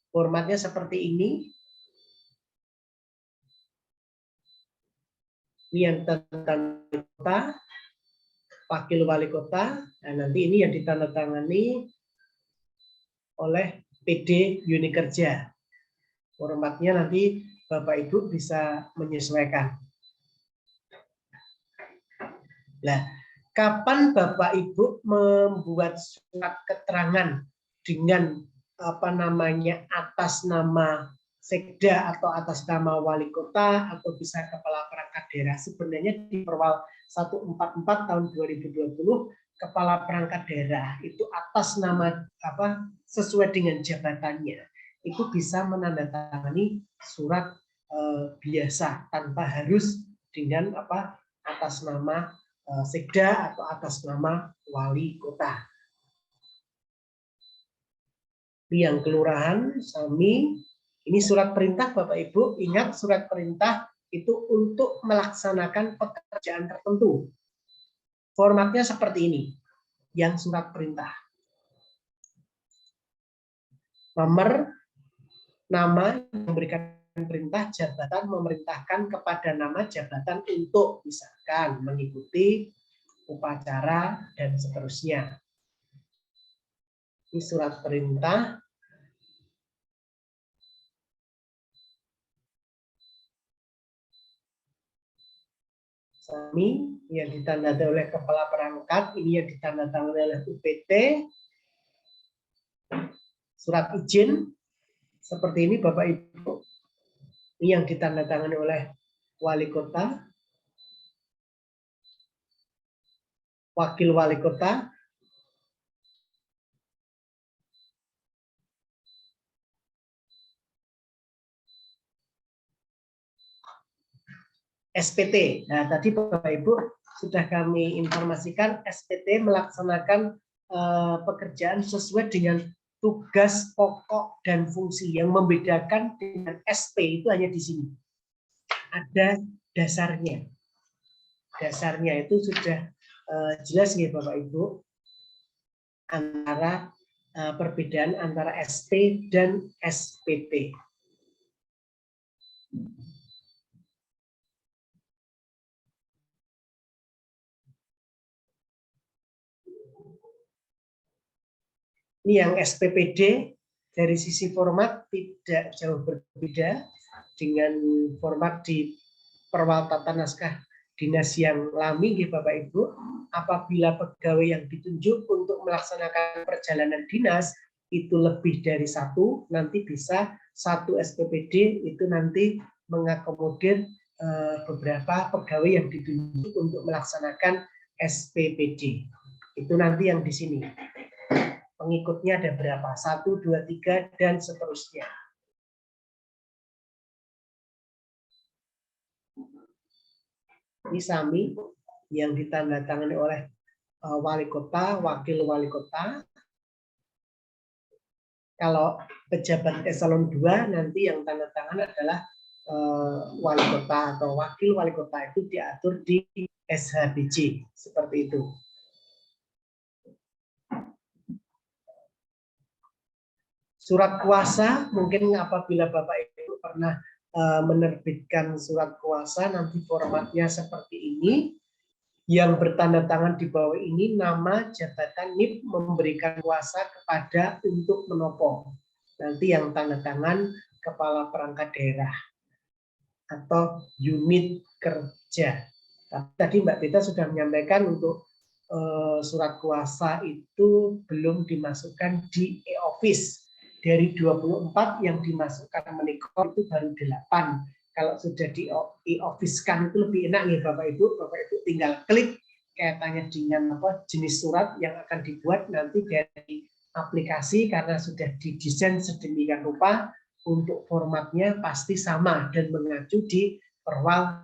formatnya seperti ini. Ini yang tentang kota, wakil wali kota, dan nanti ini yang ditandatangani oleh PD Unikerja. Formatnya nanti Bapak Ibu bisa menyesuaikan. Nah, kapan Bapak Ibu membuat surat keterangan dengan atas nama sekda atau atas nama wali kota atau bisa kepala perangkat daerah? Sebenarnya di Perwal 144 tahun 2020 kepala perangkat daerah itu atas nama sesuai dengan jabatannya itu bisa menandatangani surat biasa tanpa harus dengan atas nama sekda atau atas nama wali kota. Yang kelurahan sami ini surat perintah Bapak Ibu, ingat surat perintah itu untuk melaksanakan pekerjaan tertentu. Formatnya seperti ini, yang surat perintah. Nomor, nama yang memberikan perintah, jabatan memerintahkan kepada nama jabatan untuk misalkan mengikuti upacara dan seterusnya. Ini surat perintah. Sami yang ditandatangani oleh kepala perangkat, ini yang ditandatangani oleh UPT. Surat izin seperti ini Bapak Ibu. Ini yang ditandatangani oleh wali kota, wakil wali kota, SPT. Nah, tadi Bapak Ibu sudah kami informasikan SPT melaksanakan pekerjaan sesuai dengan tugas pokok dan fungsi. Yang membedakan dengan SP itu hanya di sini. Ada dasarnya. Dasarnya itu sudah jelas nih Bapak Ibu antara perbedaan antara SP dan SPT. Ini yang SPPD dari sisi format tidak jauh berbeda dengan format di perwal tata naskah dinas yang lami, Bapak Ibu. Apabila pegawai yang ditunjuk untuk melaksanakan perjalanan dinas itu lebih dari satu, nanti bisa satu SPPD itu nanti mengakomodir beberapa pegawai yang ditunjuk untuk melaksanakan SPPD. Itu nanti yang di sini. Pengikutnya ada berapa? 1, 2, 3, dan seterusnya. Ini SAMI yang ditandatangani oleh wali kota, wakil wali kota. Kalau pejabat eselon 2 nanti yang tanda tangan adalah wali kota atau wakil wali kota, itu diatur di SHBJ seperti itu. Surat kuasa, mungkin apabila Bapak Ibu pernah menerbitkan surat kuasa, nanti formatnya seperti ini. Yang bertanda tangan di bawah ini nama jabatan NIP memberikan kuasa kepada untuk menopang. Nanti yang tanda tangan kepala perangkat daerah atau unit kerja. Tadi Mbak Beta sudah menyampaikan untuk surat kuasa itu belum dimasukkan di e-office. Dari 24 yang dimasukkan Menikor itu baru 8. Kalau sudah di e-office-kan itu lebih enak nih Bapak Ibu. Bapak Ibu tinggal klik kaitannya dengan jenis surat yang akan dibuat nanti dari aplikasi, karena sudah didesain sedemikian rupa untuk formatnya pasti sama dan mengacu di perwal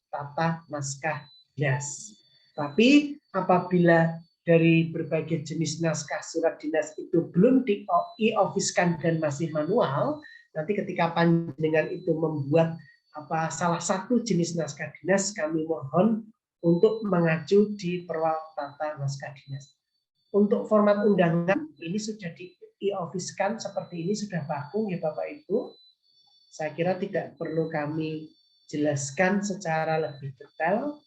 tata naskah dinas. Tapi apabila dari berbagai jenis naskah surat dinas itu belum di e-office-kan dan masih manual, nanti ketika panjenengan itu membuat salah satu jenis naskah dinas, kami mohon untuk mengacu di perwal tata naskah dinas. Untuk format undangan ini sudah di e-office-kan seperti ini, sudah baku ya Bapak Ibu. Saya kira tidak perlu kami jelaskan secara lebih detail.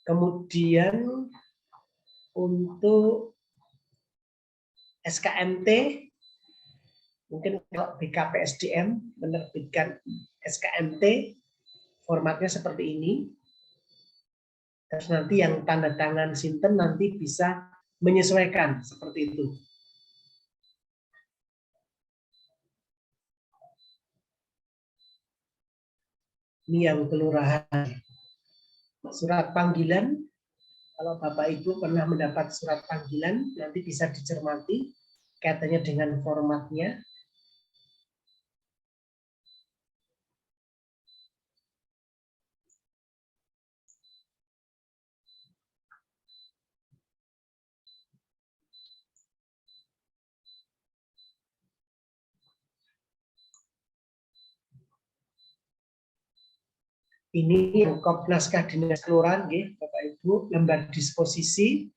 Kemudian untuk SKMT, mungkin kalau BKPSDM menerbitkan SKMT, formatnya seperti ini. Terus nanti yang tanda tangan Sinten nanti bisa menyesuaikan seperti itu. Ini yang kelurahan. Surat panggilan, kalau Bapak Ibu pernah mendapat surat panggilan, nanti bisa dicermati kaitannya dengan formatnya. Ini yang kop naskah dinas kelurahan, Bapak Ibu, lembar disposisi.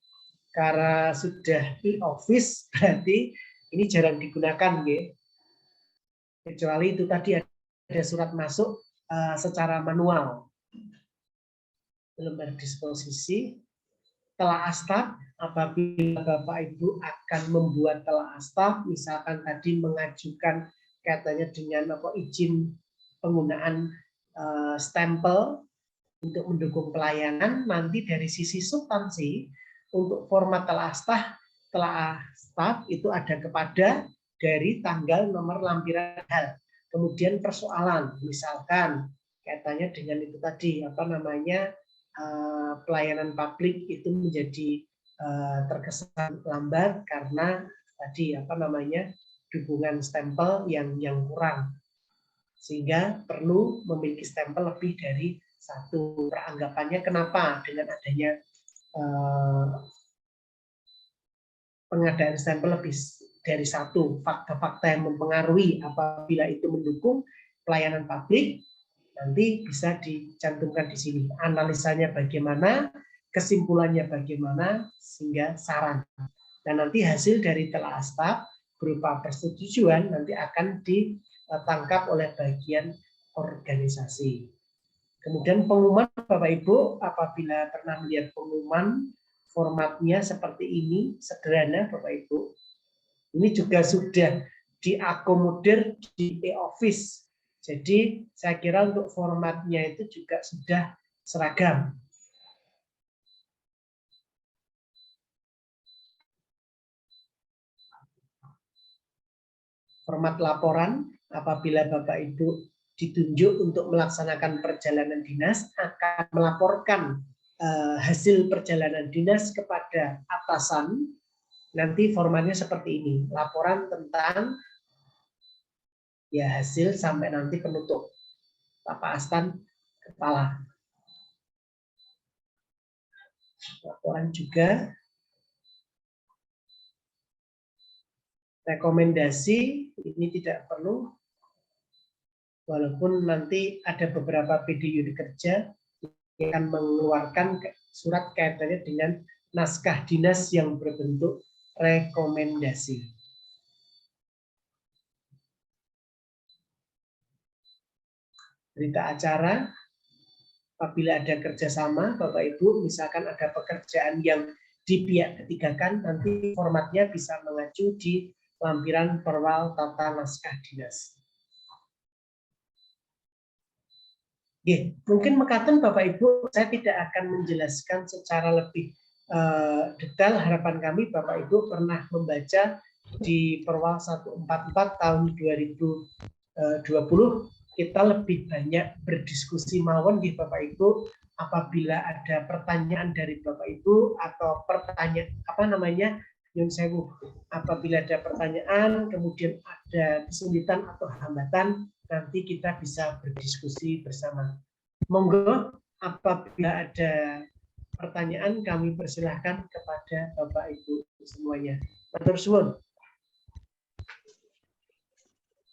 Karena sudah e-office, berarti ini jarang digunakan, kecuali itu tadi ada surat masuk secara manual. Lembar disposisi, telaah staf, apabila Bapak Ibu akan membuat telaah staf, misalkan tadi mengajukan kaitannya dengan izin penggunaan stempel untuk mendukung pelayanan, nanti dari sisi substansi untuk format telaah staf itu ada kepada dari tanggal nomor lampiran hal. Kemudian persoalan, misalkan kaitannya dengan itu tadi pelayanan publik itu menjadi terkesan lambat karena tadi dukungan stempel yang kurang. sehingga perlu memiliki stempel lebih dari satu. Peranggapannya kenapa dengan adanya pengadaan stempel lebih dari satu, fakta-fakta yang mempengaruhi apabila itu mendukung pelayanan publik, nanti bisa dicantumkan di sini. Analisanya bagaimana, kesimpulannya bagaimana, sehingga saran. Dan nanti hasil dari telah staf berupa persetujuan nanti akan ditangkap oleh bagian organisasi. Kemudian pengumuman Bapak Ibu, apabila pernah melihat pengumuman, formatnya seperti ini, sederhana Bapak Ibu. Ini juga sudah diakomodir di e-office. Jadi saya kira untuk formatnya itu juga sudah seragam. Format laporan, apabila Bapak Ibu ditunjuk untuk melaksanakan perjalanan dinas, akan melaporkan hasil perjalanan dinas kepada atasan. Nanti formatnya seperti ini, laporan tentang ya hasil sampai nanti penutup, Bapak Astan kepala. Laporan juga rekomendasi ini tidak perlu, walaupun nanti ada beberapa PD unit kerja yang akan mengeluarkan surat kaitannya dengan naskah dinas yang berbentuk rekomendasi. Berita acara, apabila ada kerjasama, Bapak Ibu, misalkan ada pekerjaan yang di pihak ketiga kan, nanti formatnya bisa mengacu di lampiran perwal tata naskah dinas. Mungkin mekaten Bapak Ibu, saya tidak akan menjelaskan secara lebih detail. Harapan kami Bapak Ibu pernah membaca di perwal 144 tahun 2020, kita lebih banyak berdiskusi mawon di Bapak Ibu. Apabila ada pertanyaan dari Bapak Ibu atau pertanyaan yang sewu, apabila ada pertanyaan kemudian ada kesulitan atau hambatan, nanti kita bisa berdiskusi bersama. Monggo, apabila ada pertanyaan kami persilahkan kepada Bapak Ibu semuanya. Matur suwun.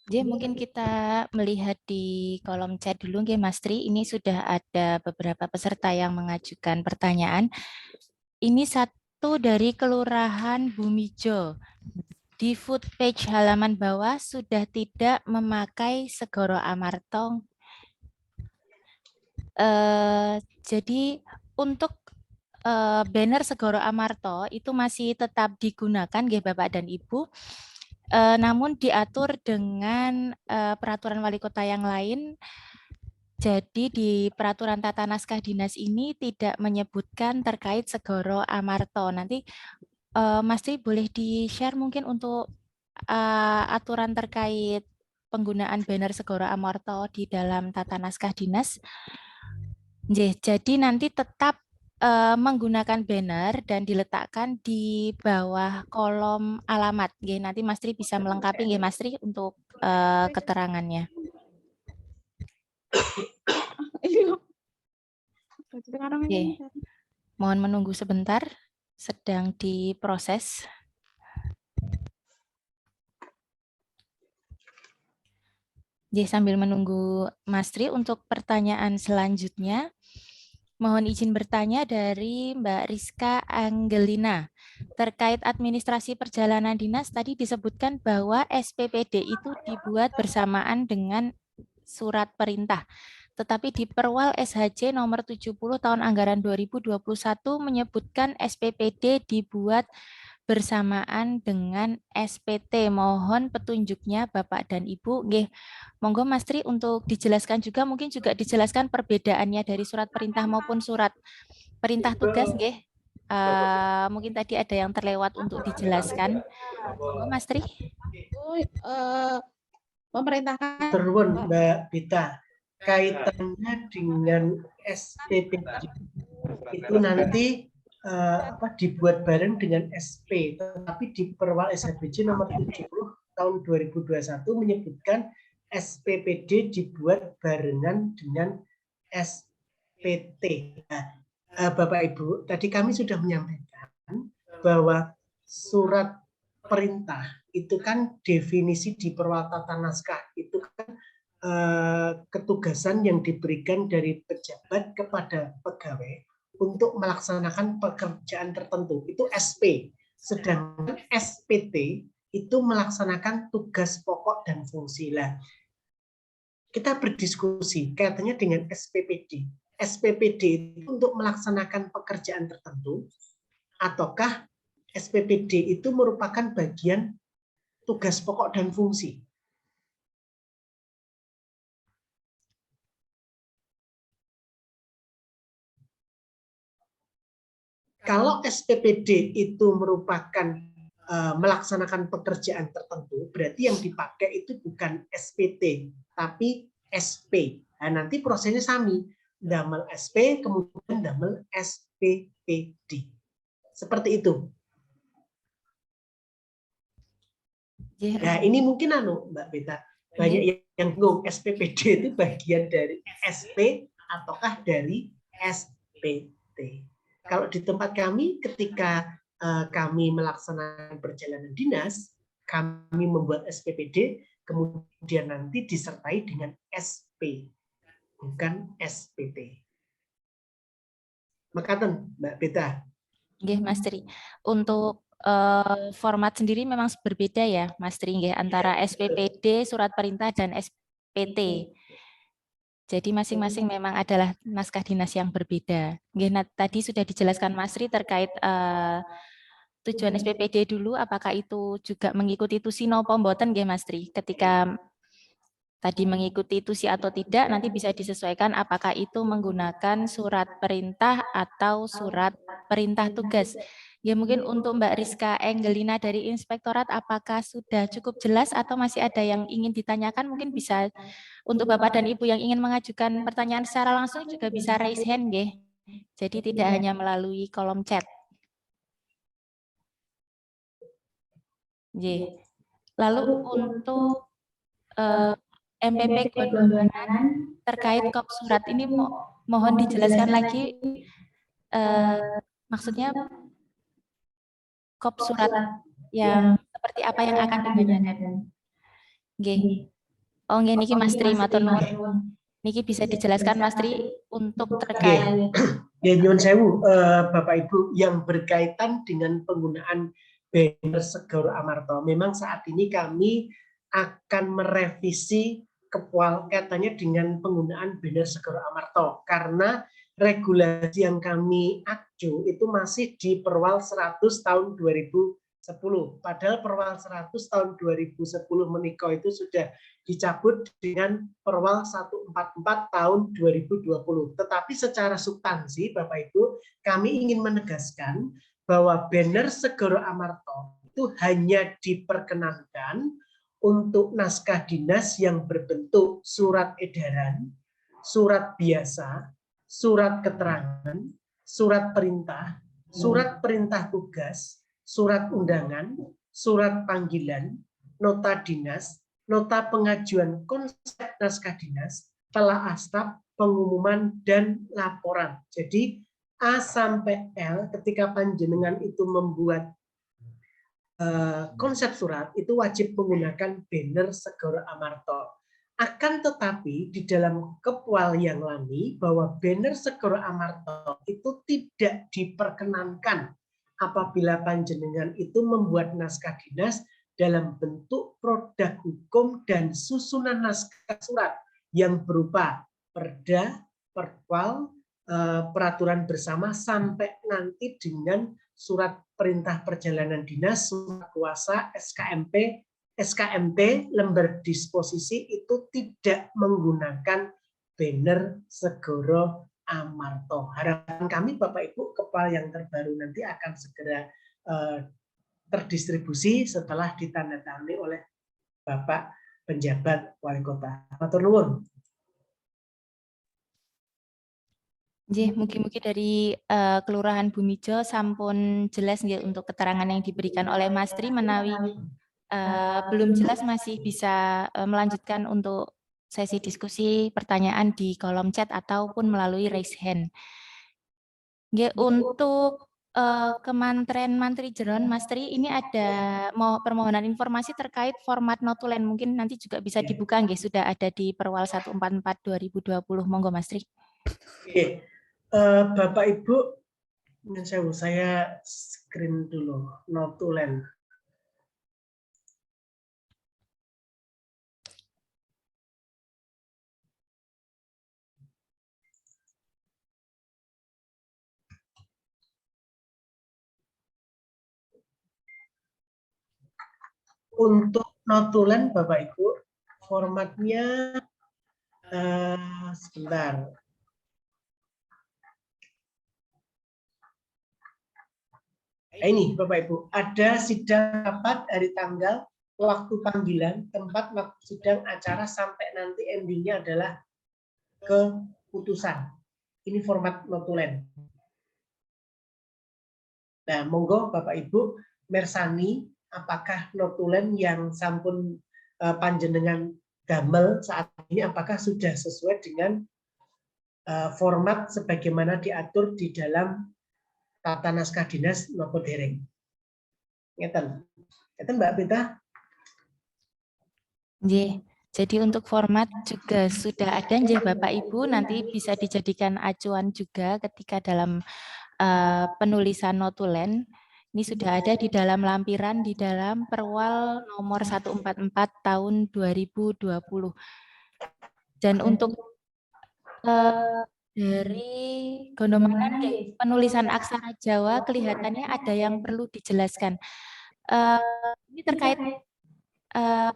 Jadi mungkin kita melihat di kolom chat dulu, Mas Tri. Ini sudah ada beberapa peserta yang mengajukan pertanyaan. Ini satu dari Kelurahan Bumijo. Di food page halaman bawah sudah tidak memakai Segoro Amarto. Jadi untuk banner Segoro Amarto itu masih tetap digunakan, Bapak dan Ibu. Namun diatur dengan peraturan wali kota yang lain. Jadi di peraturan tata naskah dinas ini tidak menyebutkan terkait Segoro Amarto. Nanti Mas Tri boleh di-share mungkin untuk aturan terkait penggunaan banner Segoro Amarto di dalam tata naskah dinas. Jadi nanti tetap menggunakan banner dan diletakkan di bawah kolom alamat. Nanti Mas Tri bisa melengkapi Mas Tri untuk keterangannya. Mohon menunggu sebentar, sedang diproses. Sambil menunggu Mas Tri untuk pertanyaan selanjutnya. Mohon izin bertanya dari Mbak Rizka Angelina. Terkait administrasi perjalanan dinas, tadi disebutkan bahwa SPPD itu dibuat bersamaan dengan surat perintah. Tetapi di Perwal SHJ nomor 70 tahun anggaran 2021 menyebutkan SPPD dibuat bersamaan dengan SPT. Mohon petunjuknya Bapak dan Ibu. Monggo Mas Tri untuk dijelaskan juga, mungkin juga dijelaskan perbedaannya dari surat perintah maupun surat perintah tugas. Mungkin tadi ada yang terlewat untuk dijelaskan. Monggo Mas Tri. Memerintahkan Terus Mbak Bita, kaitannya dengan SPPD itu nanti dibuat bareng dengan SP, tetapi di Perwal SHBJ nomor 70 tahun 2021 menyebutkan SPPD dibuat barengan dengan SPT. Nah, Bapak Ibu, tadi kami sudah menyampaikan bahwa surat perintah itu kan definisi di perwal tata naskah itu kan ketugasan yang diberikan dari pejabat kepada pegawai untuk melaksanakan pekerjaan tertentu, itu SP. Sedangkan SPT itu melaksanakan tugas pokok dan fungsi. Lah, kita berdiskusi kaitannya dengan SPPD. SPPD itu untuk melaksanakan pekerjaan tertentu, ataukah SPPD itu merupakan bagian tugas pokok dan fungsi? Kalau SPPD itu merupakan melaksanakan pekerjaan tertentu, berarti yang dipakai itu bukan SPT, tapi SP. Nah, nanti prosesnya sami, damel SP, kemudian damel SPPD. Seperti itu. Nah, ini mungkin Mbak Beta, banyak yang bingung, SPPD itu bagian dari SP ataukah dari SPT. Kalau di tempat kami, ketika kami melaksanakan perjalanan dinas, kami membuat SPPD, kemudian nanti disertai dengan SP, bukan SPT. Makaten, Mbak Beta. Nggih, Mas Tri. Untuk format sendiri memang berbeda ya, Mas Tri, nggih, antara SPPD, surat perintah, dan SPT. Jadi masing-masing memang adalah naskah dinas yang berbeda. Nggih, tadi sudah dijelaskan Mas Tri terkait tujuan SPPD dulu, apakah itu juga mengikuti tusi napa mboten nggih Mas Tri? Ketika tadi mengikuti tusi atau tidak, nanti bisa disesuaikan apakah itu menggunakan surat perintah atau surat perintah tugas. Ya mungkin untuk Mbak Rizka Enggelina dari Inspektorat, apakah sudah cukup jelas atau masih ada yang ingin ditanyakan? Mungkin bisa untuk Bapak dan Ibu yang ingin mengajukan pertanyaan secara langsung juga bisa raise hand, nggih. Jadi tidak hanya melalui kolom chat. Nggih. Lalu untuk MPP Gondonan terkait kop surat ini mohon dijelaskan lagi maksudnya kop surat yang seperti apa yang akan ditanyakan. Nggih. Oh nggih niki Mas Tri matur nuwun. Niki bisa dijelaskan Mas Tri untuk terkait. Ya nyuwun sewu Bapak Ibu yang berkaitan dengan penggunaan banner Segoro Amarto. Memang saat ini kami akan merevisi kepwal kaitannya dengan penggunaan banner Segoro Amarto karena regulasi yang kami acu itu masih di Perwal 100 tahun 2010. Padahal Perwal 100 tahun 2010 menika itu sudah dicabut dengan Perwal 144 tahun 2020. Tetapi secara substansi Bapak Ibu, kami ingin menegaskan bahwa banner Segoro Amarto itu hanya diperkenankan untuk naskah dinas yang berbentuk surat edaran, surat biasa, surat keterangan, surat perintah tugas, surat undangan, surat panggilan, nota dinas, nota pengajuan konsep naskah dinas, telaah staf, pengumuman, dan laporan. Jadi A sampai L ketika panjenengan itu membuat konsep surat itu wajib menggunakan banner Segoro Amarto. Akan tetapi di dalam kepwal yang lami bahwa banner Segoro Amarto itu tidak diperkenankan apabila panjenengan itu membuat naskah dinas dalam bentuk produk hukum dan susunan naskah surat yang berupa perda, perpal, peraturan bersama sampai nanti dengan surat perintah perjalanan dinas, surat kuasa, SKMT, lembar disposisi itu tidak menggunakan banner Segoro Amarto. Harapan kami Bapak Ibu kepala yang terbaru nanti akan segera terdistribusi setelah ditandatangani oleh Bapak penjabat wali kota. Matur nuwun. Mungkin-mungkin dari Kelurahan Bumijo sampun jelas nggih untuk keterangan yang diberikan oleh Mas Tri menawi belum jelas masih bisa melanjutkan untuk sesi diskusi pertanyaan di kolom chat ataupun melalui raise hand. Nggih, untuk Kementerian Mantri Jeron, Mas Tri, ini ada permohonan informasi terkait format notulen. Mungkin nanti juga bisa dibuka, nggih, sudah ada di Perwal 144/2020. Monggo, Mas Tri. Oke, Bapak Ibu, saya screen dulu notulen. Untuk notulen Bapak Ibu, formatnya sebentar. Ini Bapak Ibu, ada sidang rapat dari tanggal, waktu panggilan, tempat, waktu sidang, acara, sampai nanti endingnya adalah keputusan. Ini format notulen. Nah, monggo Bapak Ibu mersani apakah notulen yang sampun panjenengan damel saat ini apakah sudah sesuai dengan format sebagaimana diatur di dalam tata naskah dinas nopo dereng. Ngeten. Ngeten Mbak Beta? Nggih. Jadi untuk format juga sudah ada, nggih Bapak Ibu, nanti bisa dijadikan acuan juga ketika dalam penulisan notulen. Ini sudah ada di dalam lampiran di dalam Perwal nomor 144 tahun 2020. Dan untuk dari Gondomanan, penulisan aksara Jawa kelihatannya ada yang perlu dijelaskan. Ini terkait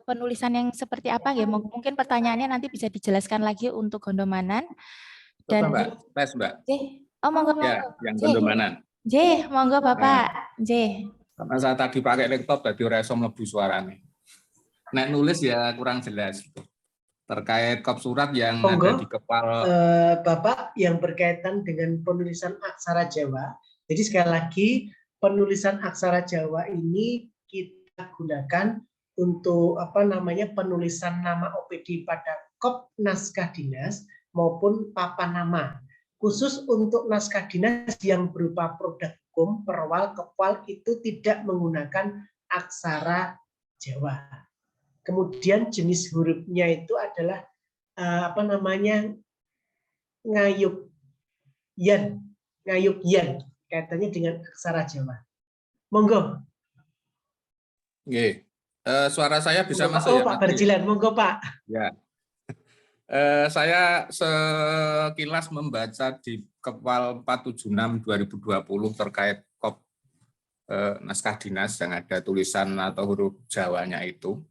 penulisan yang seperti apa ya? Mungkin pertanyaannya nanti bisa dijelaskan lagi untuk Gondomanan. Dan Mbak, tes Mbak. Oh, monggo. Ya, yang Gondomanan. J, monggo Bapak. J. Karena saya tadi pakai laptop, jadi ora iso mlebu suaranya. Nek nulis ya kurang jelas. Terkait kop surat yang monggo, ada di kepala Bapak yang berkaitan dengan penulisan aksara Jawa. Jadi sekali lagi penulisan aksara Jawa ini kita gunakan untuk penulisan nama OPD pada kop naskah dinas maupun papan nama. Khusus untuk naskah dinas yang berupa produk hukum, perwal, kepwal itu tidak menggunakan aksara Jawa. Kemudian jenis hurufnya itu adalah ngayuk yan, kaitannya dengan aksara Jawa. Monggo. Nggih. Suara saya bisa monggo, masuk ya, Pak Barjilan, monggo Pak. Ya. Saya sekilas membaca di Kepwal 476 2020 terkait kop naskah dinas yang ada tulisan atau huruf Jawanya itu.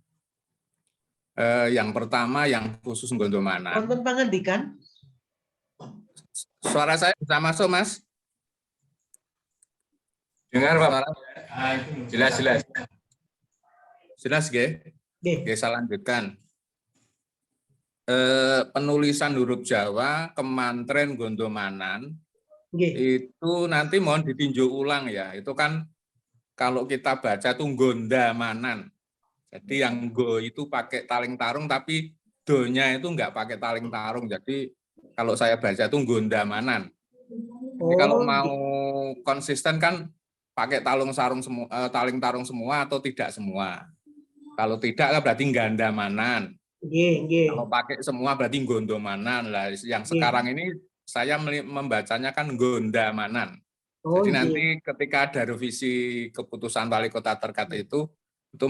Yang pertama yang khusus Gondomanan. Wonten pangandikan? Suara saya bisa masuk, Mas? Dengar, Pak? Jelas. Jelas, nggih? Oke, saya lanjutkan. Penulisan huruf Jawa Kementerian Gondomanan itu nanti mohon ditinjau ulang ya. Itu kan kalau kita baca itu Gondamanan. Jadi yang go itu pakai taling tarung tapi do-nya itu enggak pakai taling tarung. Jadi kalau saya baca itu Gondamanan. Jadi kalau mau konsisten kan pakai taling tarung semua atau tidak semua. Kalau tidak kan berarti Gandamanan. Kalau pakai semua berarti Gondomanan lah. Yang sekarang ini saya membacanya kan Gondamanan. Jadi nanti ketika ada revisi keputusan wali kota terkait itu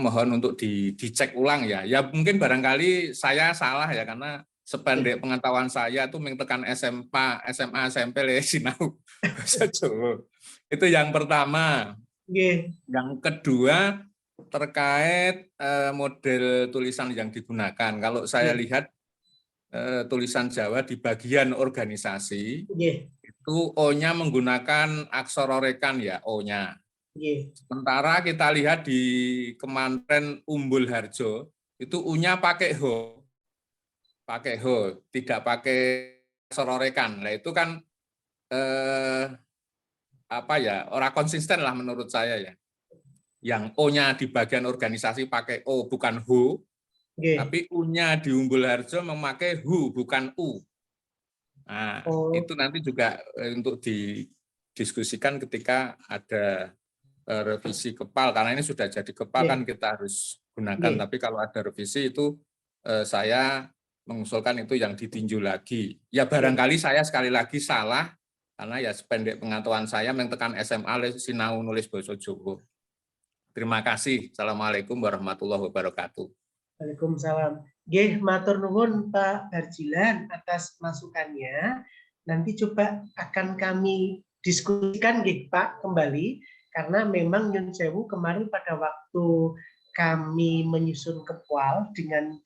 mohon untuk dicek ulang ya. Ya mungkin barangkali saya salah ya karena sependek pengetahuan saya itu tekan SMA, SMP sinau bahasa Jawa. Itu yang pertama. Yang kedua terkait model tulisan yang digunakan. Kalau saya lihat tulisan Jawa di bagian organisasi itu O-nya menggunakan aksara rekan ya, O-nya. Sementara kita lihat di Kementerian Umbul Harjo itu U-nya pakai ho. Pakai ho, tidak pakai aksara rekan. Nah, itu kan orang konsisten lah menurut saya ya. yang O-nya di bagian organisasi pakai O bukan HO, tapi U-nya di Umbul Harjo memakai HU bukan U. Nah, itu nanti juga untuk didiskusikan ketika ada revisi KEPAL, karena ini sudah jadi KEPAL kan kita harus gunakan, tapi kalau ada revisi itu saya mengusulkan itu yang ditinjau lagi. Ya barangkali saya sekali lagi salah, karena ya sependek pengetahuan saya mentekan SMA sinau nulis basa Jawa. Terima kasih. Assalamualaikum warahmatullahi wabarakatuh. Waalaikumsalam. Nggih, matur nuwun Pak Barjilan atas masukannya. Nanti coba akan kami diskusikan nggih Pak kembali, karena memang nyun sewu kemarin pada waktu kami menyusun KEPAL dengan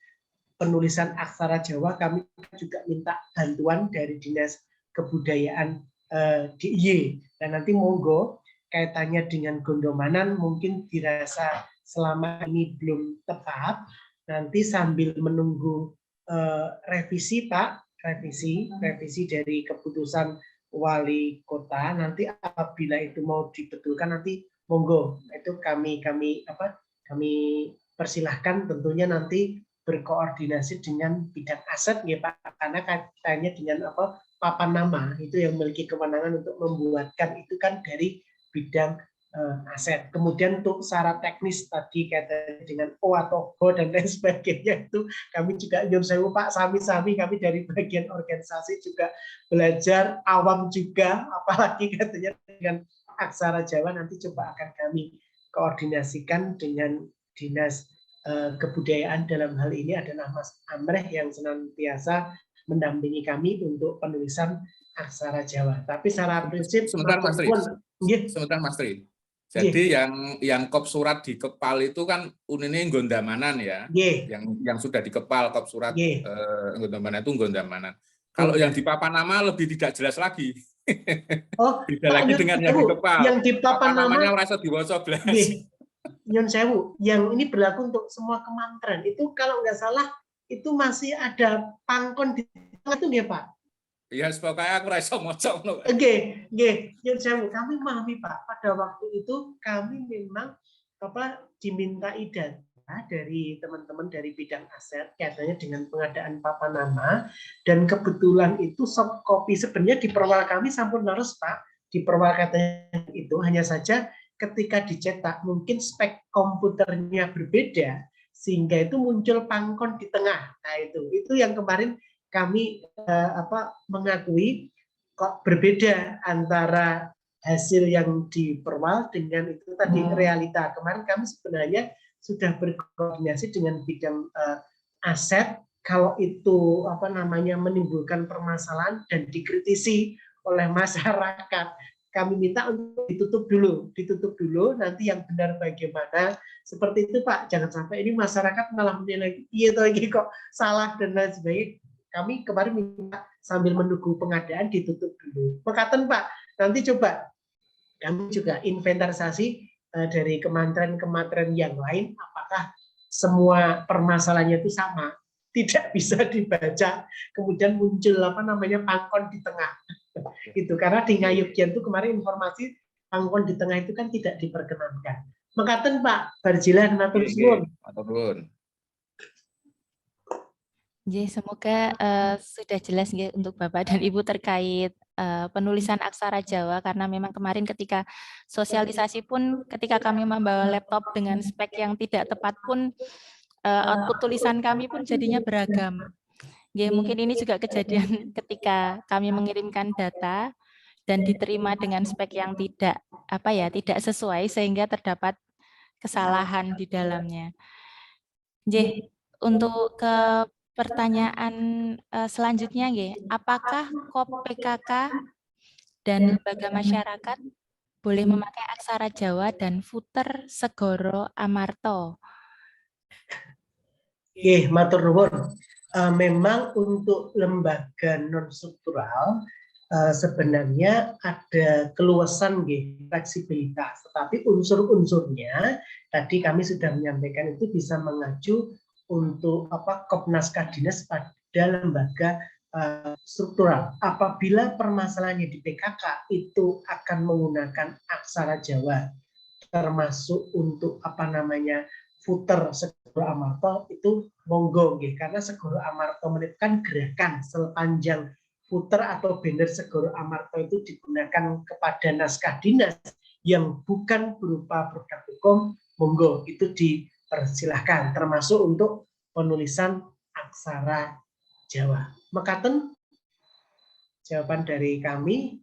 penulisan aksara Jawa, kami juga minta bantuan dari Dinas Kebudayaan DIY. Dan nanti monggo kaitannya dengan Gondomanan mungkin dirasa selama ini belum tepat, nanti sambil menunggu revisi Pak, revisi dari keputusan wali kota, nanti apabila itu mau dibetulkan nanti monggo itu kami persilahkan, tentunya nanti berkoordinasi dengan bidang aset ya Pak, karena kaitannya dengan papan nama itu yang memiliki kewenangan untuk membuatkan itu kan dari bidang aset. Kemudian untuk syarat teknis tadi kaitannya dengan O atau Ho dan lain sebagainya itu kami juga nyun sewu Pak, sami-sami kami dari bagian organisasi juga belajar awam juga, apalagi katanya dengan aksara Jawa, nanti coba akan kami koordinasikan dengan Dinas Kebudayaan, dalam hal ini adalah Mas Amreh yang senantiasa mendampingi kami untuk penulisan aksara Jawa. Tapi secara prinsip sebentar Mas Tri. Jadi yang kop surat di KEPAL itu kan unine Gondamanan ya. Yang sudah di KEPAL kop surat Gondamanan itu Gondamanan. Kalau yang di papan nama lebih tidak jelas lagi. Beda lagi dengan yang di KEPAL. Yang di papan namanya rasa diwaca blas. Nyun sewu, yang ini berlaku untuk semua kementerian. Itu kalau nggak salah itu masih ada pangkon di tengah itu ya Pak. Ya, pokoknya aku rasa mocok. Oke, nyun sewu, kami memahami Pak. Pada waktu itu kami memang dimintai data dari teman-teman dari bidang aset kaitannya dengan pengadaan papan nama, dan kebetulan itu soft copy sebenarnya di perwal kami sampun harus Pak, di perwal katanya itu hanya saja ketika dicetak mungkin spek komputernya berbeda sehingga itu muncul pangkon di tengah. Nah itu yang kemarin kami mengakui kok berbeda antara hasil yang di perwal dengan itu tadi realita. Kemarin kami sebenarnya sudah berkoordinasi dengan bidang aset, kalau itu menimbulkan permasalahan dan dikritisi oleh masyarakat, kami minta untuk ditutup dulu, nanti yang benar bagaimana, seperti itu Pak. Jangan sampai ini masyarakat malah menilai iya toh ini kok salah dan lain sebagainya. Kami kemarin minta sambil menunggu pengadaan ditutup dulu. Mekaten Pak, nanti coba kami juga inventarisasi dari kementerian-kementerian yang lain, apakah semua permasalahannya itu sama, tidak bisa dibaca, kemudian muncul pangkon di tengah. Itu karena di Ngayogyan itu kemarin informasi pangkon di tengah itu kan tidak diperkenankan. Mekaten Pak Barjilan, matur suwun. Semoga sudah jelas untuk Bapak dan Ibu terkait penulisan aksara Jawa, karena memang kemarin ketika sosialisasi pun ketika kami membawa laptop dengan spek yang tidak tepat pun output tulisan kami pun jadinya beragam. Mungkin ini juga kejadian ketika kami mengirimkan data dan diterima dengan spek yang tidak sesuai sehingga terdapat kesalahan di dalamnya. Untuk ke pertanyaan selanjutnya, apakah KOP PKK dan lembaga masyarakat boleh memakai aksara Jawa dan footer Segoro Amarto? Matur nuwun. Memang untuk lembaga non struktural sebenarnya ada keluasan fleksibilitas, tetapi unsur-unsurnya tadi kami sudah menyampaikan itu bisa mengacu untuk Kopnas Dinas pada lembaga struktural. Apabila permasalahannya di PKK itu akan menggunakan aksara Jawa termasuk untuk apa namanya footer Segoro Amarta itu monggo nggih, karena Segoro Amarta merupakan gerakan sepanjang footer atau banner Segoro Amarta itu digunakan kepada naskah dinas yang bukan berupa produk hukum, monggo itu dipersilahkan, termasuk untuk penulisan aksara Jawa. Mekaten jawaban dari kami.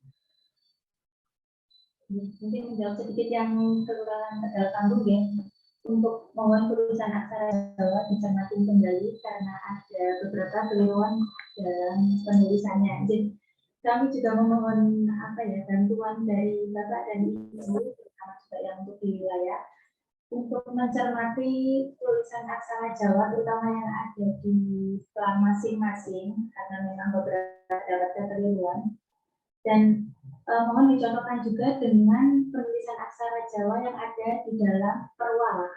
Mungkin menjawab sedikit yang Kelurahan Tegal Tangguh ya. Untuk mohon tulisan aksara Jawa dicermati kembali karena ada beberapa keliruan dalam penulisannya. Jadi kami juga memohon bantuan dari Bapak dan Ibu, terutama juga yang untuk di wilayah, untuk mencermati tulisan aksara Jawa terutama yang ada di sekolah masing-masing karena memang beberapa dapat kekeliruan. Dan mohon dicontohkan juga dengan penulisan aksara Jawa yang ada di dalam perwala.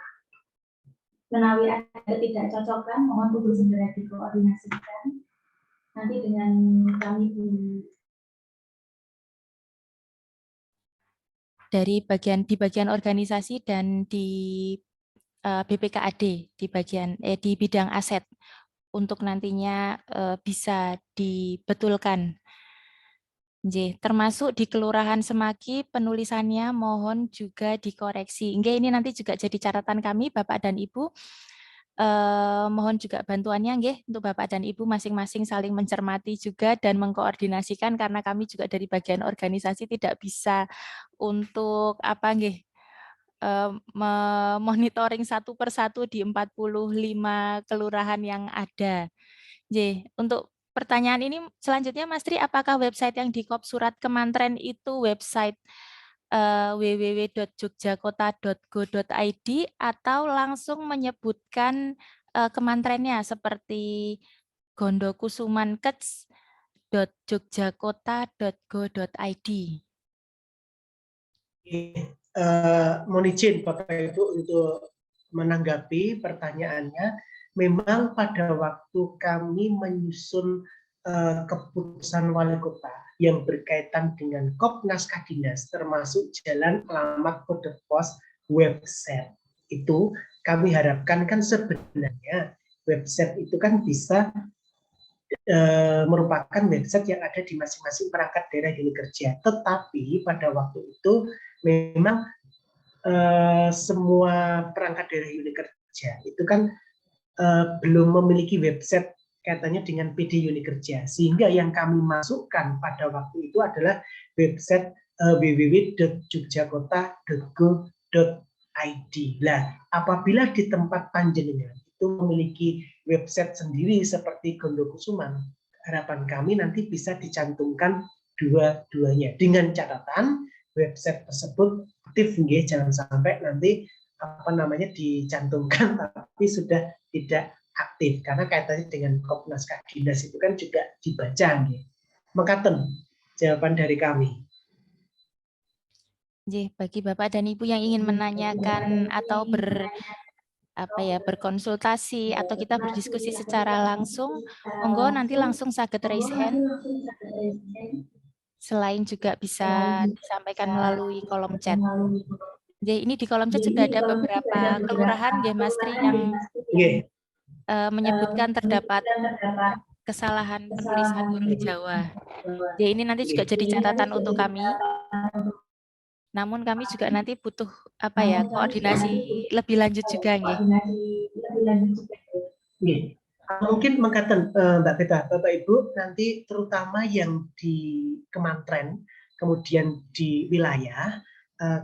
Menawi ada ketidakcocokan, mohon untuk segera dikoordinasikan nanti dengan kami di bagian organisasi dan di BPKAD di bidang aset untuk nantinya bisa dibetulkan. Termasuk di Kelurahan Semaki penulisannya mohon juga dikoreksi. Ini nanti juga jadi catatan kami Bapak dan Ibu. Mohon juga bantuannya untuk Bapak dan Ibu masing-masing saling mencermati juga dan mengkoordinasikan karena kami juga dari bagian organisasi tidak bisa untuk monitoring satu persatu di 45 kelurahan yang ada. Untuk pertanyaan ini selanjutnya Mas Tri, apakah website yang di Kop Surat Kemantren itu website www.jogjakota.go.id atau langsung menyebutkan kemantrennya seperti gondokusumankets.jogjakota.go.id? Mohon izin Bapak Ibu untuk menanggapi pertanyaannya. Memang pada waktu kami menyusun keputusan wali kota yang berkaitan dengan Kop Naskah Dinas termasuk jalan, alamat, kode pos, website itu kami harapkan kan sebenarnya website itu kan bisa merupakan website yang ada di masing-masing perangkat daerah unit kerja. Tetapi pada waktu itu memang semua perangkat daerah unit kerja itu kan belum memiliki website katanya dengan PD unit kerja, sehingga yang kami masukkan pada waktu itu adalah website www.jogjakota.go.id. Nah, apabila di tempat panjenengan itu memiliki website sendiri seperti Gondokusuman, harapan kami nanti bisa dicantumkan dua-duanya dengan catatan website tersebut aktif, jangan sampai nanti dicantumkan tapi sudah tidak aktif karena kaitannya dengan Kop Naskah Dinas itu kan juga dibaca. Mekaten jawaban dari kami. Bagi Bapak dan Ibu yang ingin menanyakan atau berkonsultasi atau kita berdiskusi secara langsung, monggo nanti langsung saged raise hand. Selain juga bisa disampaikan melalui kolom chat. Ini di kolom chat sudah ada beberapa kelurahan Mas Tri yang menyebutkan terdapat kesalahan penulisan huruf Jawa. Ini nanti juga jadi catatan untuk kami. Namun kami juga nanti butuh koordinasi lebih lanjut juga Mungkin mengatakan Mbak Beta, Bapak Ibu nanti terutama yang di Kemantren kemudian di wilayah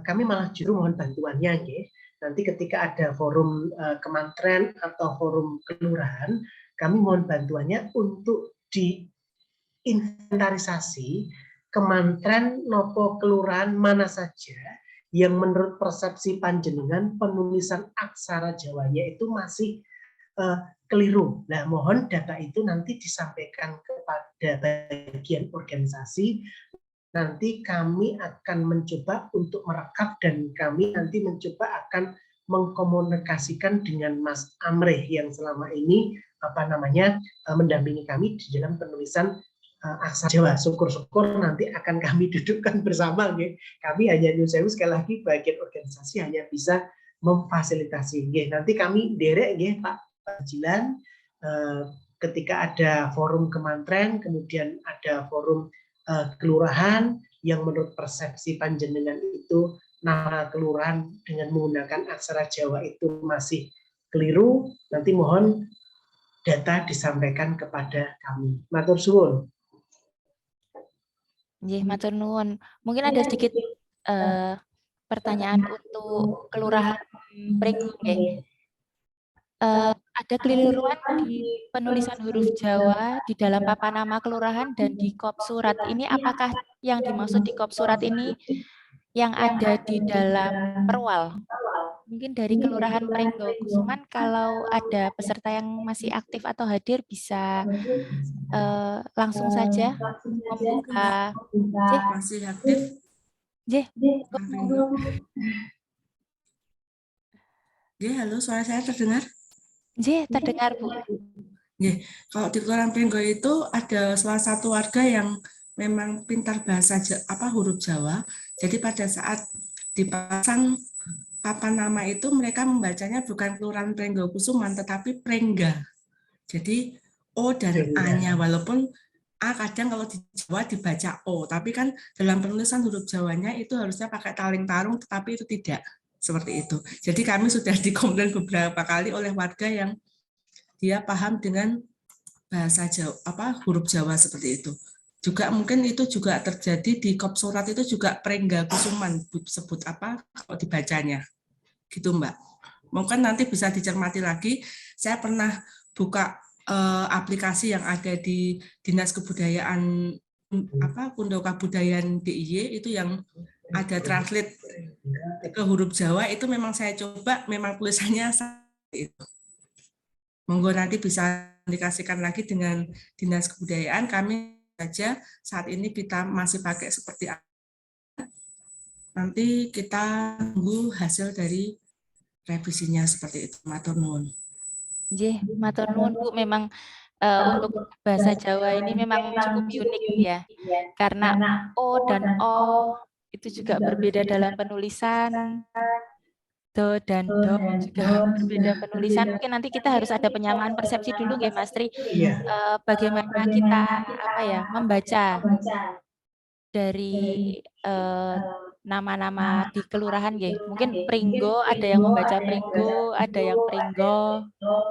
kami malah justru mohon bantuannya nanti ketika ada forum Kemantren atau forum kelurahan kami mohon bantuannya untuk diinventarisasi Kemantren nopo kelurahan mana saja yang menurut persepsi panjenengan penulisan aksara Jawanya itu masih keliru. Nah, mohon data itu nanti disampaikan kepada bagian organisasi. Nanti kami akan mencoba untuk merekap dan kami nanti mencoba akan mengkomunikasikan dengan Mas Amreh yang selama ini mendampingi kami di dalam penulisan aksara Jawa. Syukur-syukur nanti akan kami dudukkan bersama. Nggih. Kami hanya nyuwun sewu sekali lagi bagian organisasi hanya bisa memfasilitasi. Nggih. Nanti kami derek nggih Pak Jilan, ketika ada forum kementerian, kemudian ada forum kelurahan yang menurut persepsi panjenengan itu nama kelurahan dengan menggunakan aksara Jawa itu masih keliru, nanti mohon data disampaikan kepada kami. Matur suwun. Nggih, matur nuwun. Mungkin ada sedikit pertanyaan untuk Kelurahan Pringgo nggih. Ada keliruan di penulisan huruf Jawa di dalam papan nama kelurahan dan di kop surat. Ini apakah yang dimaksud di kop surat ini yang ada di dalam perwal? Mungkin dari Kelurahan Pringgo Kusuman, kalau ada peserta yang masih aktif atau hadir bisa langsung saja membuka. Masih aktif. Halo, suara saya terdengar? Terdengar, Bu. Kalau di Kelurahan Pringgo itu ada salah satu warga yang memang pintar bahasa huruf Jawa. Jadi pada saat dipasang papan nama itu mereka membacanya bukan Kelurahan Pringgo Kusuman tetapi Prengga. Jadi O dan A-nya, walaupun A kadang kalau di Jawa dibaca O, tapi kan dalam penulisan huruf Jawanya itu harusnya pakai taling tarung, tetapi itu tidak. Seperti itu. Jadi kami sudah dikomplain beberapa kali oleh warga yang dia paham dengan bahasa Jawa, huruf Jawa seperti itu. Juga mungkin itu juga terjadi di kop surat itu juga Prengga Kusuman sebut kalau dibacanya. Gitu Mbak. Mungkin nanti bisa dicermati lagi. Saya pernah buka aplikasi yang ada di Dinas Kebudayaan Pundo Kabudayaan DIY itu yang ada translate ke huruf Jawa, itu memang saya coba, memang tulisannya seperti itu. Monggo nanti bisa dikasihkan lagi dengan Dinas Kebudayaan. Kami saja saat ini kita masih pakai seperti apa. Nanti kita tunggu hasil dari revisinya seperti itu. Matur nuwun. Matur nuwun Bu, memang untuk bahasa Jawa ini memang cukup unik ya. Karena O dan O itu juga berbeda dalam penulisan. Do dan Do juga berbeda penulisan. Mungkin nanti kita harus ada penyamaan persepsi dulu ya Mas Tri. Bagaimana kita membaca dari nama-nama di kelurahan ya. Mungkin Pringgo, ada yang membaca Pringgo, ada yang Pringgo,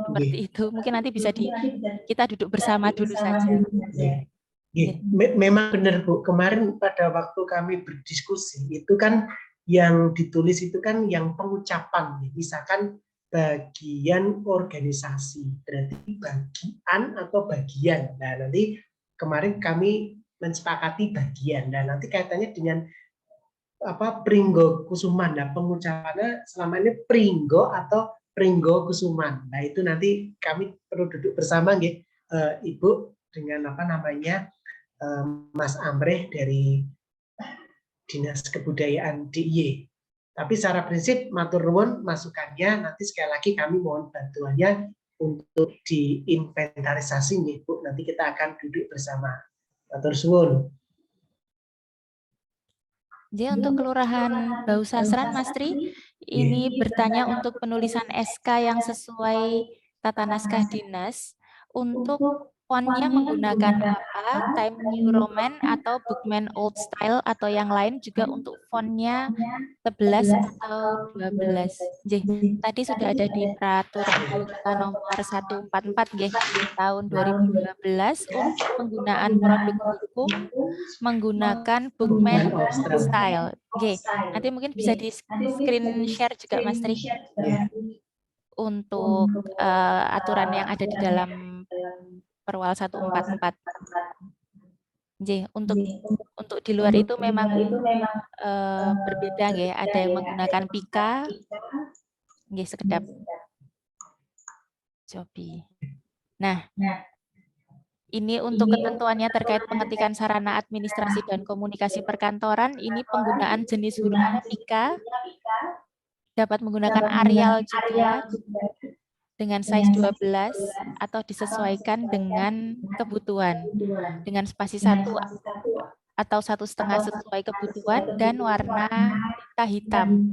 seperti itu. Mungkin nanti bisa kita duduk bersama dulu saja. Memang benar Bu, kemarin pada waktu kami berdiskusi itu kan yang ditulis itu kan yang pengucapan, misalkan bagian organisasi, berarti bagian atau bagian. Nah nanti kemarin kami mensepakati bagian, dan nanti kaitannya dengan Pringgo Kusuman. Nah pengucapannya selama ini Pringgo atau Pringgo Kusuman. Nah itu nanti kami perlu duduk bersama nggih, Ibu, dengan Mas Amreh dari Dinas Kebudayaan DIY. Tapi secara prinsip matur nuwun masukannya, nanti sekali lagi kami mohon bantuannya untuk diinventarisasi nih Bu. Nanti kita akan duduk bersama. Matur suwun. Jadi untuk Kelurahan Bausasran Mas Tri, ini bertanya untuk penulisan SK yang sesuai tata naskah dinas. Untuk fontnya menggunakan apa, Time New Roman atau Bookman Old Style atau yang lain, juga untuk fontnya 11 atau 12. Tadi sudah ada di peraturan nomor 144 tahun 2015 untuk penggunaan produk hukum menggunakan Bookman Old Style. Nanti mungkin bisa di screen share juga Mas Tri untuk aturan yang ada di dalam Perwal 144. Untuk di luar itu memang berbeda ya. Ada yang menggunakan Pika. Sekedap. Cobi. Nah, ini untuk ketentuannya terkait pengetikan sarana administrasi dan komunikasi perkantoran. Ini penggunaan jenis huruf Pika. Dapat menggunakan Arial juga. dengan size 12 atau disesuaikan dengan kebutuhan dengan spasi 1 atau 1,5 sesuai kebutuhan dan warna tinta hitam.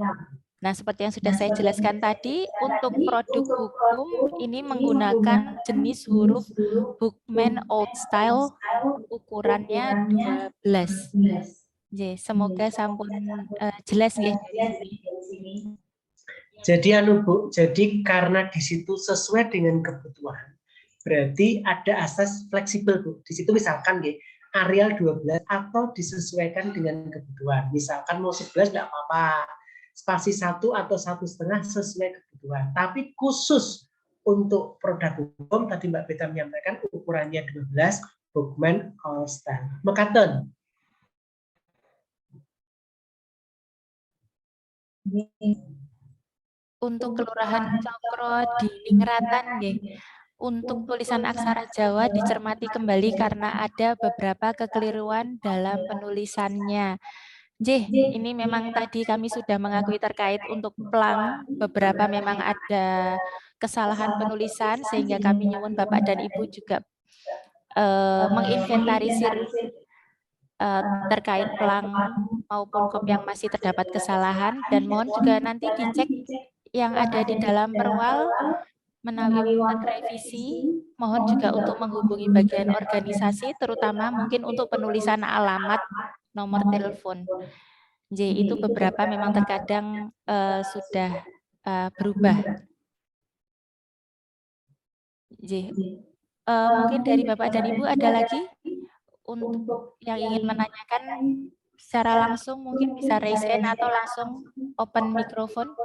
Nah, seperti yang sudah saya jelaskan tadi, untuk produk hukum ini menggunakan jenis huruf Bookman Old Style, ukurannya 12. Semoga sampun jelas nggih dari sini. Jadi Bu, jadi karena di situ sesuai dengan kebutuhan, berarti ada asas fleksibel Bu. Di situ misalkan areal 12 atau disesuaikan dengan kebutuhan. Misalkan mau 11 enggak apa-apa. Spasi 1 atau 1,5 sesuai kebutuhan. Tapi khusus untuk produk hukum tadi Mbak Beta menyampaikan ukurannya 12 Bookman All Style. Mekaten. Untuk Kelurahan Cokro di Lingratan, untuk tulisan aksara Jawa dicermati kembali karena ada beberapa kekeliruan dalam penulisannya. Ini memang tadi kami sudah mengakui terkait untuk plang, beberapa memang ada kesalahan penulisan sehingga kami nyuwun Bapak dan Ibu juga menginventarisir terkait plang maupun kop yang masih terdapat kesalahan, dan mohon juga nanti dicek yang ada di dalam perwal menawi revisi, mohon juga untuk menghubungi bagian organisasi, terutama mungkin untuk penulisan alamat, nomor telepon. Itu beberapa memang terkadang sudah berubah. Mungkin dari Bapak dan Ibu ada lagi untuk yang ingin menanyakan secara langsung, mungkin bisa raise hand atau langsung open mikrofon.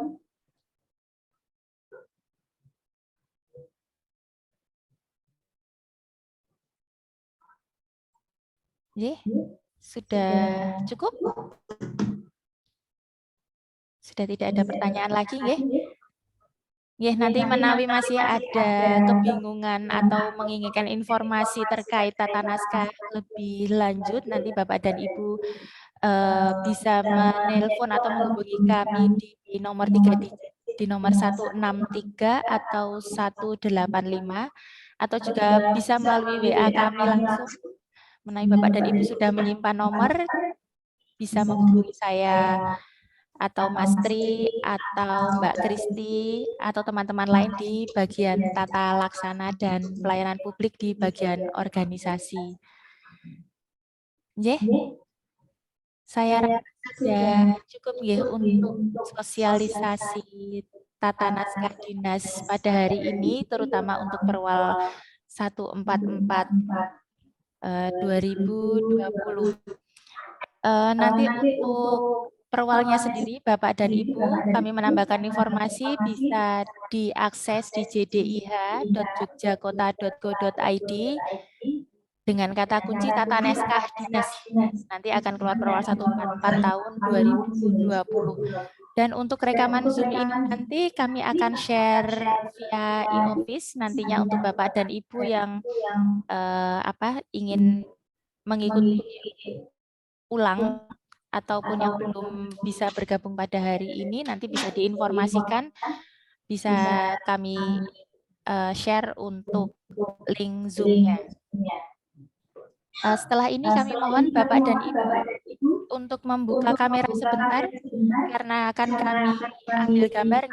Sudah cukup? Sudah tidak ada pertanyaan lagi, nanti menawi masih ada kebingungan atau menginginkan informasi terkait tata naskah lebih lanjut, nanti Bapak dan Ibu bisa menelpon atau menghubungi kami di nomor 3 digit, di nomor 163 atau 185, atau juga bisa melalui WA kami langsung. Menawi Bapak dan Ibu sudah menyimpan nomor, bisa menghubungi saya atau Mas Tri atau Mbak Kristi atau teman-teman lain di bagian tata laksana dan pelayanan publik di bagian organisasi. Saya rasa sudah cukup untuk sosialisasi tata naskah dinas pada hari ini, terutama untuk perwal 144 2020. Nanti untuk perwalnya sendiri, Bapak dan Ibu, kami menambahkan informasi bisa diakses di jdih.jogjakota.go.id dengan kata kunci tata naskah dinas. Nanti akan keluar perwal 144 tahun 2020. Dan untuk rekaman Zoom ini nanti kami akan share via e-office nantinya untuk Bapak dan Ibu yang ingin mengikuti ulang ataupun yang belum bisa bergabung pada hari ini, nanti bisa diinformasikan, bisa kami share untuk link Zoom-nya. Setelah ini kami mohon Bapak dan Ibu untuk membuka kamera sebentar, karena akan kami ambil gambar.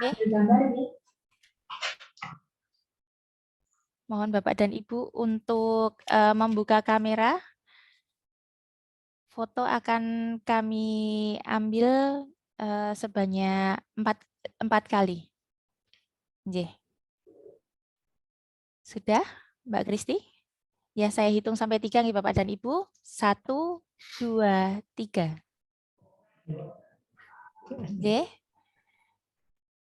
Mohon Bapak dan Ibu untuk membuka kamera. Foto akan kami ambil sebanyak 4 kali. Sudah, Mbak Kristi? Ya, saya hitung sampai 3 nih Bapak dan Ibu. 1, 2, 3.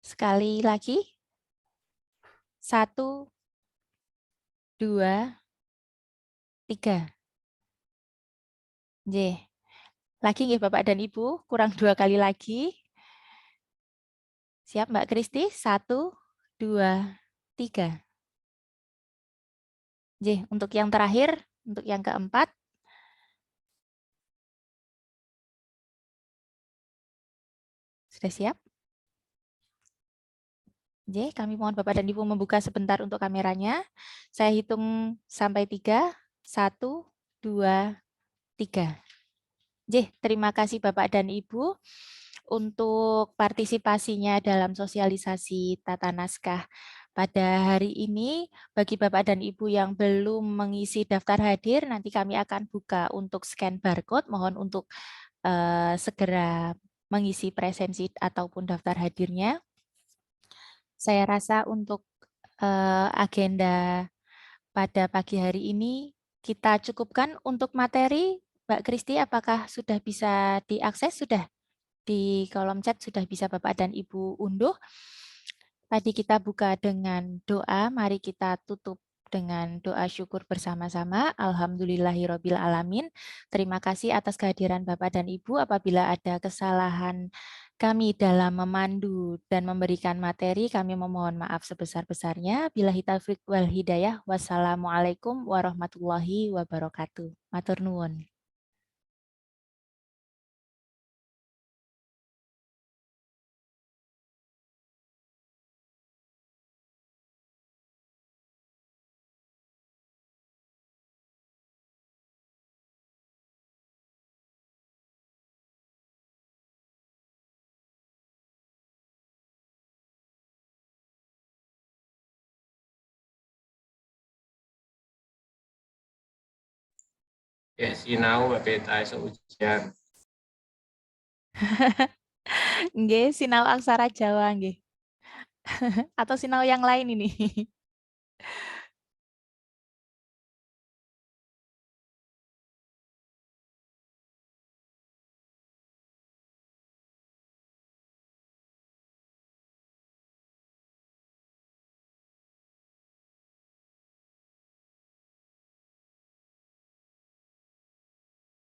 Sekali lagi. 1, 2, 3. Lagi nggih Bapak dan Ibu, kurang 2 kali lagi. Siap Mbak Kristi? 1, 2, 3. Untuk yang terakhir, untuk yang keempat. Sudah siap? J, kami mohon Bapak dan Ibu membuka sebentar untuk kameranya. Saya hitung sampai 3. 1, 2, 3. J, terima kasih Bapak dan Ibu untuk partisipasinya dalam sosialisasi tata naskah pada hari ini. Bagi Bapak dan Ibu yang belum mengisi daftar hadir, nanti kami akan buka untuk scan barcode. Mohon untuk segera mengisi presensi ataupun daftar hadirnya. Saya rasa untuk agenda pada pagi hari ini kita cukupkan untuk materi. Mbak Kristi, apakah sudah bisa diakses? Sudah di kolom chat sudah bisa Bapak dan Ibu unduh. Tadi kita buka dengan doa, mari kita tutup dengan doa syukur bersama-sama. Alhamdulillahirabbil alamin. Terima kasih atas kehadiran Bapak dan Ibu. Apabila ada kesalahan kami dalam memandu dan memberikan materi, kami memohon maaf sebesar-besarnya. Billahi taufiq wal hidayah. Wassalamualaikum warahmatullahi wabarakatuh. Matur nuwun. Ya, sinau beta ujian. Nggih, sinau aksara Jawa nggih. Atau sinau yang lain ini.